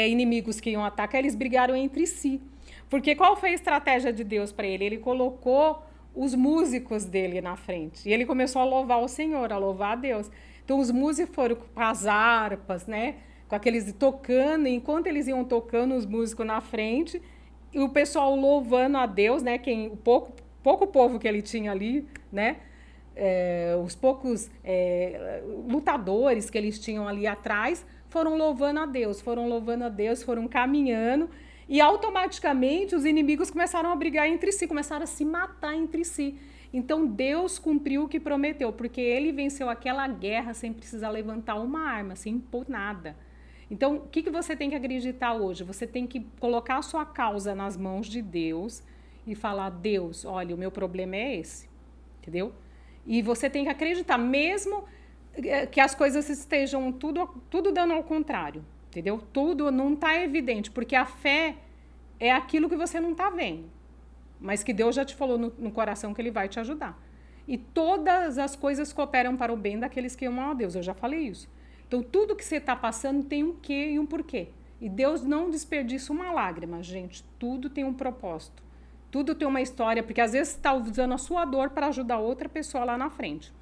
S1: inimigos que iam atacar, eles brigaram entre si. Porque qual foi a estratégia de Deus para ele? Ele colocou os músicos dele na frente. E ele começou a louvar o Senhor, a louvar a Deus. Então os músicos foram com as harpas, né? Com aqueles tocando, enquanto eles iam tocando os músicos na frente, e o pessoal louvando a Deus, né? O pouco povo que ele tinha ali, né? Os poucos lutadores que eles tinham ali atrás foram louvando a Deus, foram caminhando e automaticamente os inimigos começaram a brigar entre si, começaram a se matar entre si. Então Deus cumpriu o que prometeu, porque ele venceu aquela guerra sem precisar levantar uma arma, sem impor nada. Então, o que você tem que acreditar hoje? Você tem que colocar a sua causa nas mãos de Deus e falar: Deus, olha, o meu problema é esse, entendeu? E você tem que acreditar, mesmo que as coisas estejam tudo dando ao contrário, entendeu? Tudo não está evidente, porque a fé é aquilo que você não está vendo, mas que Deus já te falou no coração que ele vai te ajudar. E todas as coisas cooperam para o bem daqueles que amam a Deus, eu já falei isso. Então, tudo que você está passando tem um quê e um porquê. E Deus não desperdiça uma lágrima, gente. Tudo tem um propósito. Tudo tem uma história, porque às vezes você está usando a sua dor para ajudar outra pessoa lá na frente.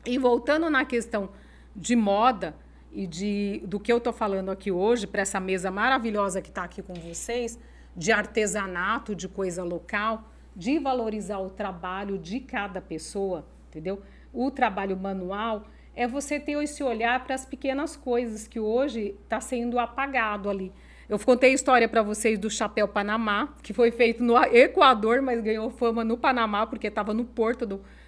S1: E voltando na questão de moda e do que eu estou falando aqui hoje, para essa mesa maravilhosa que está aqui com vocês, de artesanato, de coisa local, de valorizar o trabalho de cada pessoa, entendeu? O trabalho manual é você ter esse olhar para as pequenas coisas que hoje está sendo apagado ali. Eu contei a história para vocês do chapéu Panamá, que foi feito no Equador, mas ganhou fama no Panamá, porque estava no porto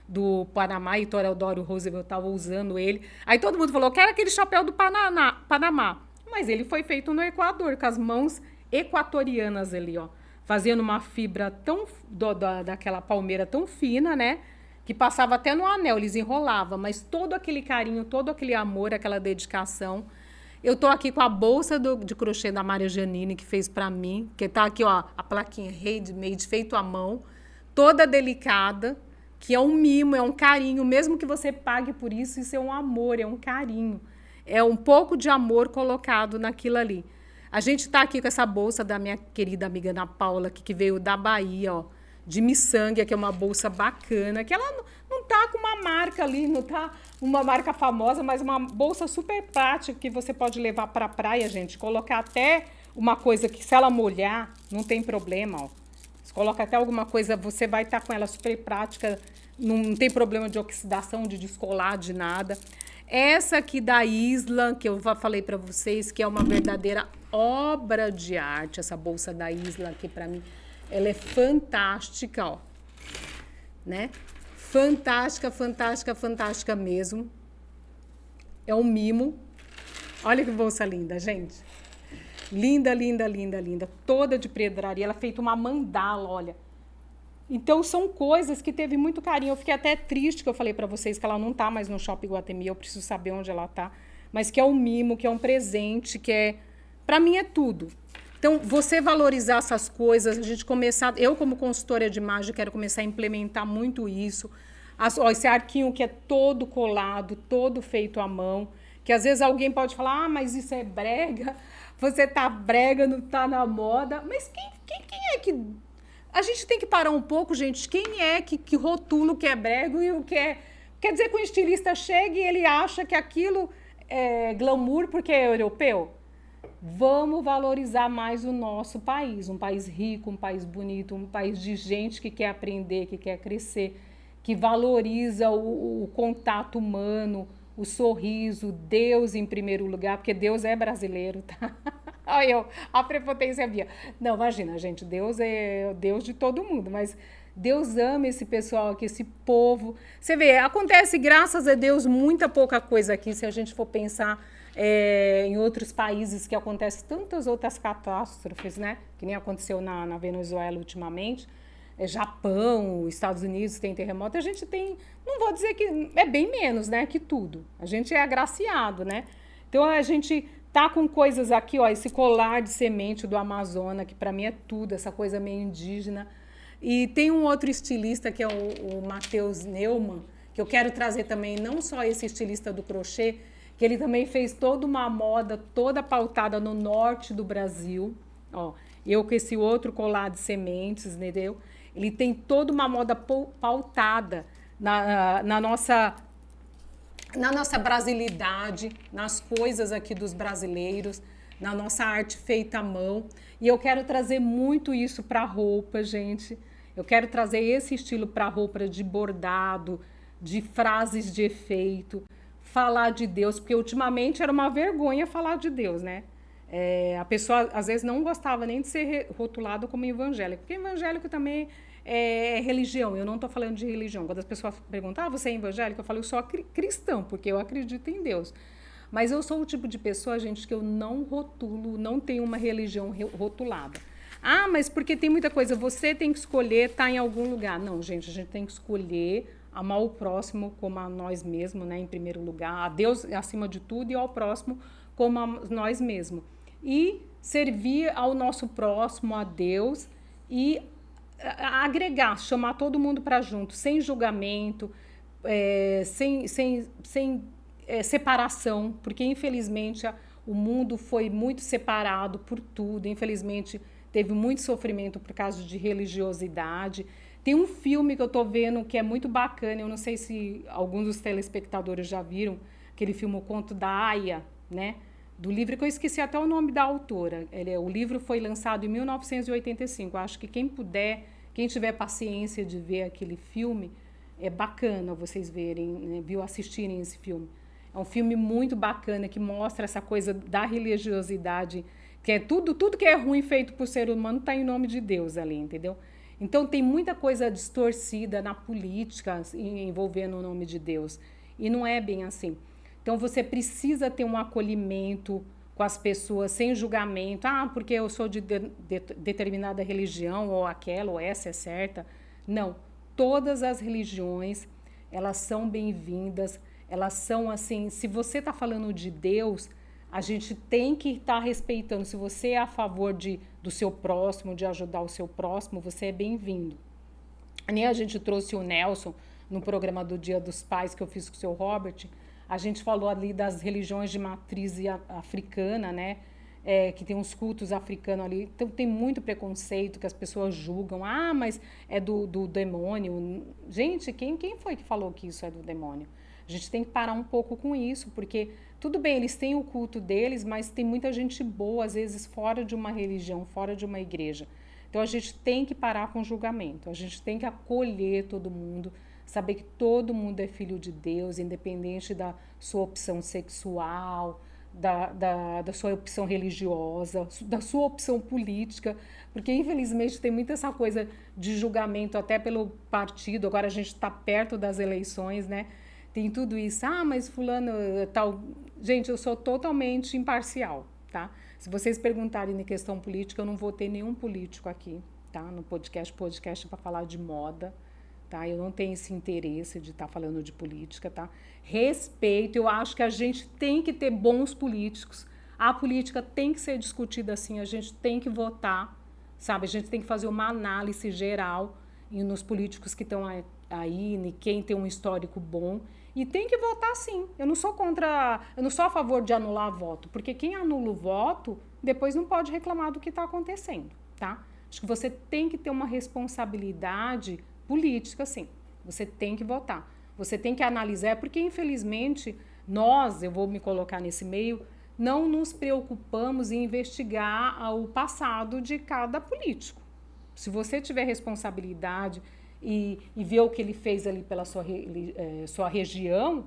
S1: do Panamá e Theodore Roosevelt estava usando ele. Aí todo mundo falou: quero aquele chapéu do Panamá. Mas ele foi feito no Equador, com as mãos equatorianas ali, ó, fazendo uma fibra daquela palmeira tão fina, né? Que passava até no anel, eles enrolavam, mas todo aquele carinho, todo aquele amor, aquela dedicação. Eu tô aqui com a bolsa de crochê da Maria Janine, que fez para mim, que tá aqui, ó, a plaquinha handmade, feito à mão, toda delicada, que é um mimo, é um carinho, mesmo que você pague por isso, isso é um amor, é um carinho. É um pouco de amor colocado naquilo ali. A gente tá aqui com essa bolsa da minha querida amiga Ana Paula, que veio da Bahia, ó, de miçanga, que é uma bolsa bacana, que ela não tá com uma marca ali, não tá uma marca famosa, mas uma bolsa super prática que você pode levar para a praia, gente, colocar até uma coisa que se ela molhar, não tem problema, ó. Você coloca até alguma coisa, você vai estar com ela super prática, não tem problema de oxidação, de descolar, de nada. Essa aqui da Isla, que eu falei para vocês, que é uma verdadeira obra de arte, essa bolsa da Isla aqui para mim. Ela é fantástica, ó, né? Fantástica, fantástica, fantástica mesmo. É um mimo. Olha que bolsa linda, gente. Linda, linda, linda, linda. Toda de pedraria. Ela é feita uma mandala, olha. Então, são coisas que teve muito carinho. Eu fiquei até triste que eu falei para vocês que ela não tá mais no Shopping Iguatemi. Eu preciso saber onde ela tá. Mas que é um mimo, que é um presente, que é... Para mim é tudo. Então, você valorizar essas coisas, a gente começar... Eu, como consultora de imagem, quero começar a implementar muito isso. Esse arquinho que é todo colado, todo feito à mão, que às vezes alguém pode falar: ah, mas isso é brega, você tá brega, não tá na moda. Mas quem é que... A gente tem que parar um pouco, gente. Quem é que rotula o que é brega e o que é... Quer dizer que o estilista chega e ele acha que aquilo é glamour porque é europeu? Vamos valorizar mais o nosso país, um país rico, um país bonito, um país de gente que quer aprender, que quer crescer, que valoriza o contato humano, o sorriso, Deus em primeiro lugar, porque Deus é brasileiro, tá? Olha eu, a prepotência minha. Não, imagina, gente, Deus é o Deus de todo mundo, mas Deus ama esse pessoal aqui, esse povo. Você vê, acontece, graças a Deus, muita pouca coisa aqui, se a gente for pensar em outros países que acontecem tantas outras catástrofes, né? Que nem aconteceu na Venezuela ultimamente. Japão, Estados Unidos tem terremoto. A gente tem, não vou dizer que é bem menos, né? Que tudo. A gente é agraciado, né? Então a gente tá com coisas aqui, ó, esse colar de semente do Amazonas, que para mim é tudo, essa coisa meio indígena. E tem um outro estilista que é o Matheus Neumann, que eu quero trazer também, não só esse estilista do crochê, que ele também fez toda uma moda toda pautada no norte do Brasil, ó, eu com esse outro colar de sementes, entendeu? Ele tem toda uma moda pautada na nossa brasilidade, nas coisas aqui dos brasileiros, na nossa arte feita à mão. E eu quero trazer muito isso para roupa, gente. Eu quero trazer esse estilo para roupa de bordado, de frases de efeito, falar de Deus, porque ultimamente era uma vergonha falar de Deus, né? A pessoa às vezes não gostava nem de ser rotulada como evangélico, porque evangélico também religião. Eu não estou falando de religião. Quando as pessoas perguntam, você é evangélica? Eu falo, eu sou cristão, porque eu acredito em Deus. Mas eu sou o tipo de pessoa, gente, que eu não rotulo, não tenho uma religião rotulada. Ah, mas porque tem muita coisa, você tem que escolher estar em algum lugar. Não, gente, a gente tem que escolher amar o próximo como a nós mesmos, né, em primeiro lugar, a Deus acima de tudo e ao próximo como a nós mesmos. E servir ao nosso próximo, a Deus, e agregar, chamar todo mundo para junto, sem julgamento, sem separação, porque infelizmente o mundo foi muito separado por tudo, infelizmente teve muito sofrimento por causa de religiosidade. Tem um filme que eu estou vendo que é muito bacana, eu não sei se alguns dos telespectadores já viram, aquele filme O Conto da Aia, né? Do livro, que eu esqueci até o nome da autora. O livro foi lançado em 1985. Acho que quem puder, quem tiver paciência de ver aquele filme, é bacana vocês verem, né, assistirem esse filme. É um filme muito bacana que mostra essa coisa da religiosidade, que é tudo que é ruim feito por ser humano está em nome de Deus ali, entendeu? Então tem muita coisa distorcida na política envolvendo o nome de Deus. E não é bem assim. Então, você precisa ter um acolhimento com as pessoas, sem julgamento. Ah, porque eu sou de determinada religião, ou aquela, ou essa é certa. Não. Todas as religiões, elas são bem-vindas. Elas são assim, se você está falando de Deus, a gente tem que estar respeitando. Se você é a favor do seu próximo, de ajudar o seu próximo, você é bem-vindo. Nem a gente trouxe o Nelson no programa do Dia dos Pais que eu fiz com o seu Robert. A gente falou ali das religiões de matriz africana, né? Que tem uns cultos africanos ali. Então, tem muito preconceito que as pessoas julgam. Ah, mas é do demônio. Gente, quem foi que falou que isso é do demônio? A gente tem que parar um pouco com isso, porque tudo bem, eles têm o culto deles, mas tem muita gente boa, às vezes, fora de uma religião, fora de uma igreja. Então, a gente tem que parar com o julgamento. A gente tem que acolher todo mundo, saber que todo mundo é filho de Deus, independente da sua opção sexual, da sua opção religiosa, da sua opção política, porque infelizmente tem muita essa coisa de julgamento até pelo partido. Agora a gente está perto das eleições, né? Tem tudo isso. Ah, mas fulano tal. Gente, eu sou totalmente imparcial, tá? Se vocês perguntarem em questão política, eu não vou ter nenhum político aqui, tá? No podcast é para falar de moda. Tá? Eu não tenho esse interesse de estar falando de política, tá? Respeito, eu acho que a gente tem que ter bons políticos. A política tem que ser discutida assim, a gente tem que votar, sabe? A gente tem que fazer uma análise geral nos políticos que estão aí, em quem tem um histórico bom, e tem que votar sim. Eu não sou a favor de anular voto, porque quem anula o voto, depois não pode reclamar do que está acontecendo, tá? Acho que você tem que ter uma responsabilidade política, sim. Você tem que votar. Você tem que analisar, porque infelizmente eu vou me colocar nesse meio, não nos preocupamos em investigar o passado de cada político. Se você tiver responsabilidade e ver o que ele fez ali pela sua região,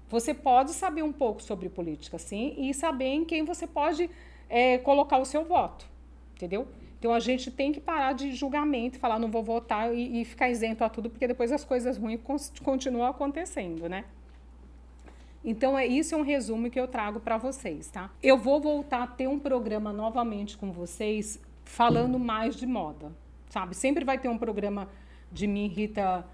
S1: você pode saber um pouco sobre política, sim, e saber em quem você pode colocar o seu voto, entendeu? Então, a gente tem que parar de julgamento, falar não vou votar e ficar isento a tudo, porque depois as coisas ruins continuam acontecendo, né? Então, isso é um resumo que eu trago para vocês, tá? Eu vou voltar a ter um programa novamente com vocês, falando mais de moda, sabe? Sempre vai ter um programa de mim, Rita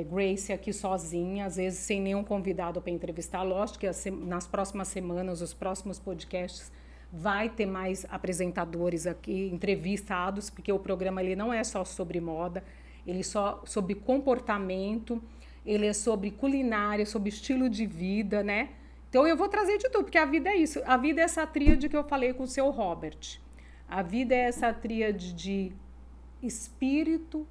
S1: Grace, aqui sozinha, às vezes sem nenhum convidado para entrevistar. Lógico que nas próximas semanas, os próximos podcasts, vai ter mais apresentadores aqui, entrevistados, porque o programa ele não é só sobre moda, ele é só sobre comportamento, ele é sobre culinária, sobre estilo de vida, né? Então eu vou trazer de tudo, porque a vida é isso. A vida é essa tríade que eu falei com o seu Robert. A vida é essa tríade de espírito,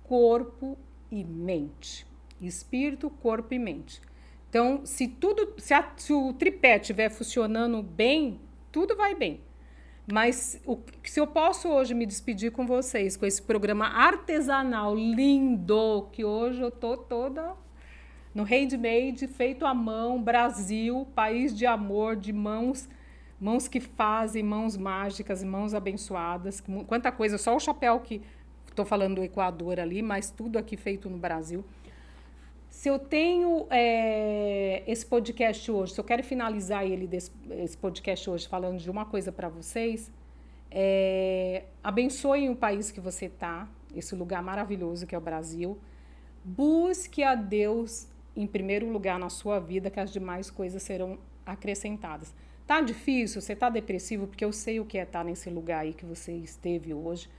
S1: corpo e mente. Espírito, corpo e mente. Então, se o tripé estiver funcionando bem, tudo vai bem. Mas se eu posso hoje me despedir com vocês, com esse programa artesanal lindo, que hoje eu tô toda no handmade, feito à mão, Brasil, país de amor, de mãos que fazem, mãos mágicas, mãos abençoadas, quanta coisa, só o chapéu que estou falando do Equador ali, mas tudo aqui feito no Brasil. Se eu tenho esse podcast hoje, se eu quero finalizar esse podcast hoje falando de uma coisa para vocês, abençoem o país que você está, esse lugar maravilhoso que é o Brasil. Busque a Deus em primeiro lugar na sua vida, que as demais coisas serão acrescentadas. Tá difícil? Você tá depressivo? Porque eu sei o que é estar nesse lugar aí que você esteve hoje.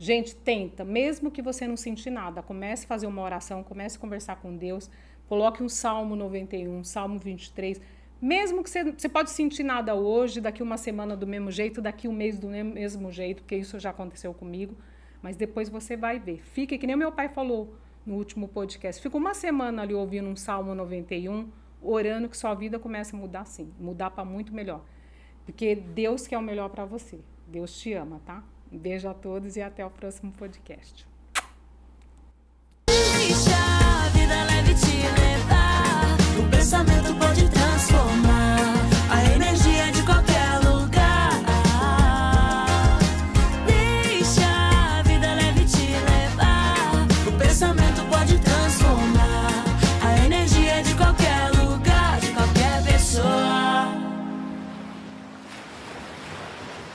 S1: Gente, tenta, mesmo que você não sentir nada, comece a fazer uma oração, comece a conversar com Deus, coloque um Salmo 91, Salmo 23, mesmo que você pode sentir nada hoje, daqui uma semana do mesmo jeito, daqui um mês do mesmo jeito, porque isso já aconteceu comigo, mas depois você vai ver. Fique que nem o meu pai falou no último podcast, fica uma semana ali ouvindo um Salmo 91, orando que sua vida comece a mudar sim, mudar para muito melhor, porque Deus quer o melhor para você, Deus te ama, tá? Um beijo a todos e até o próximo podcast.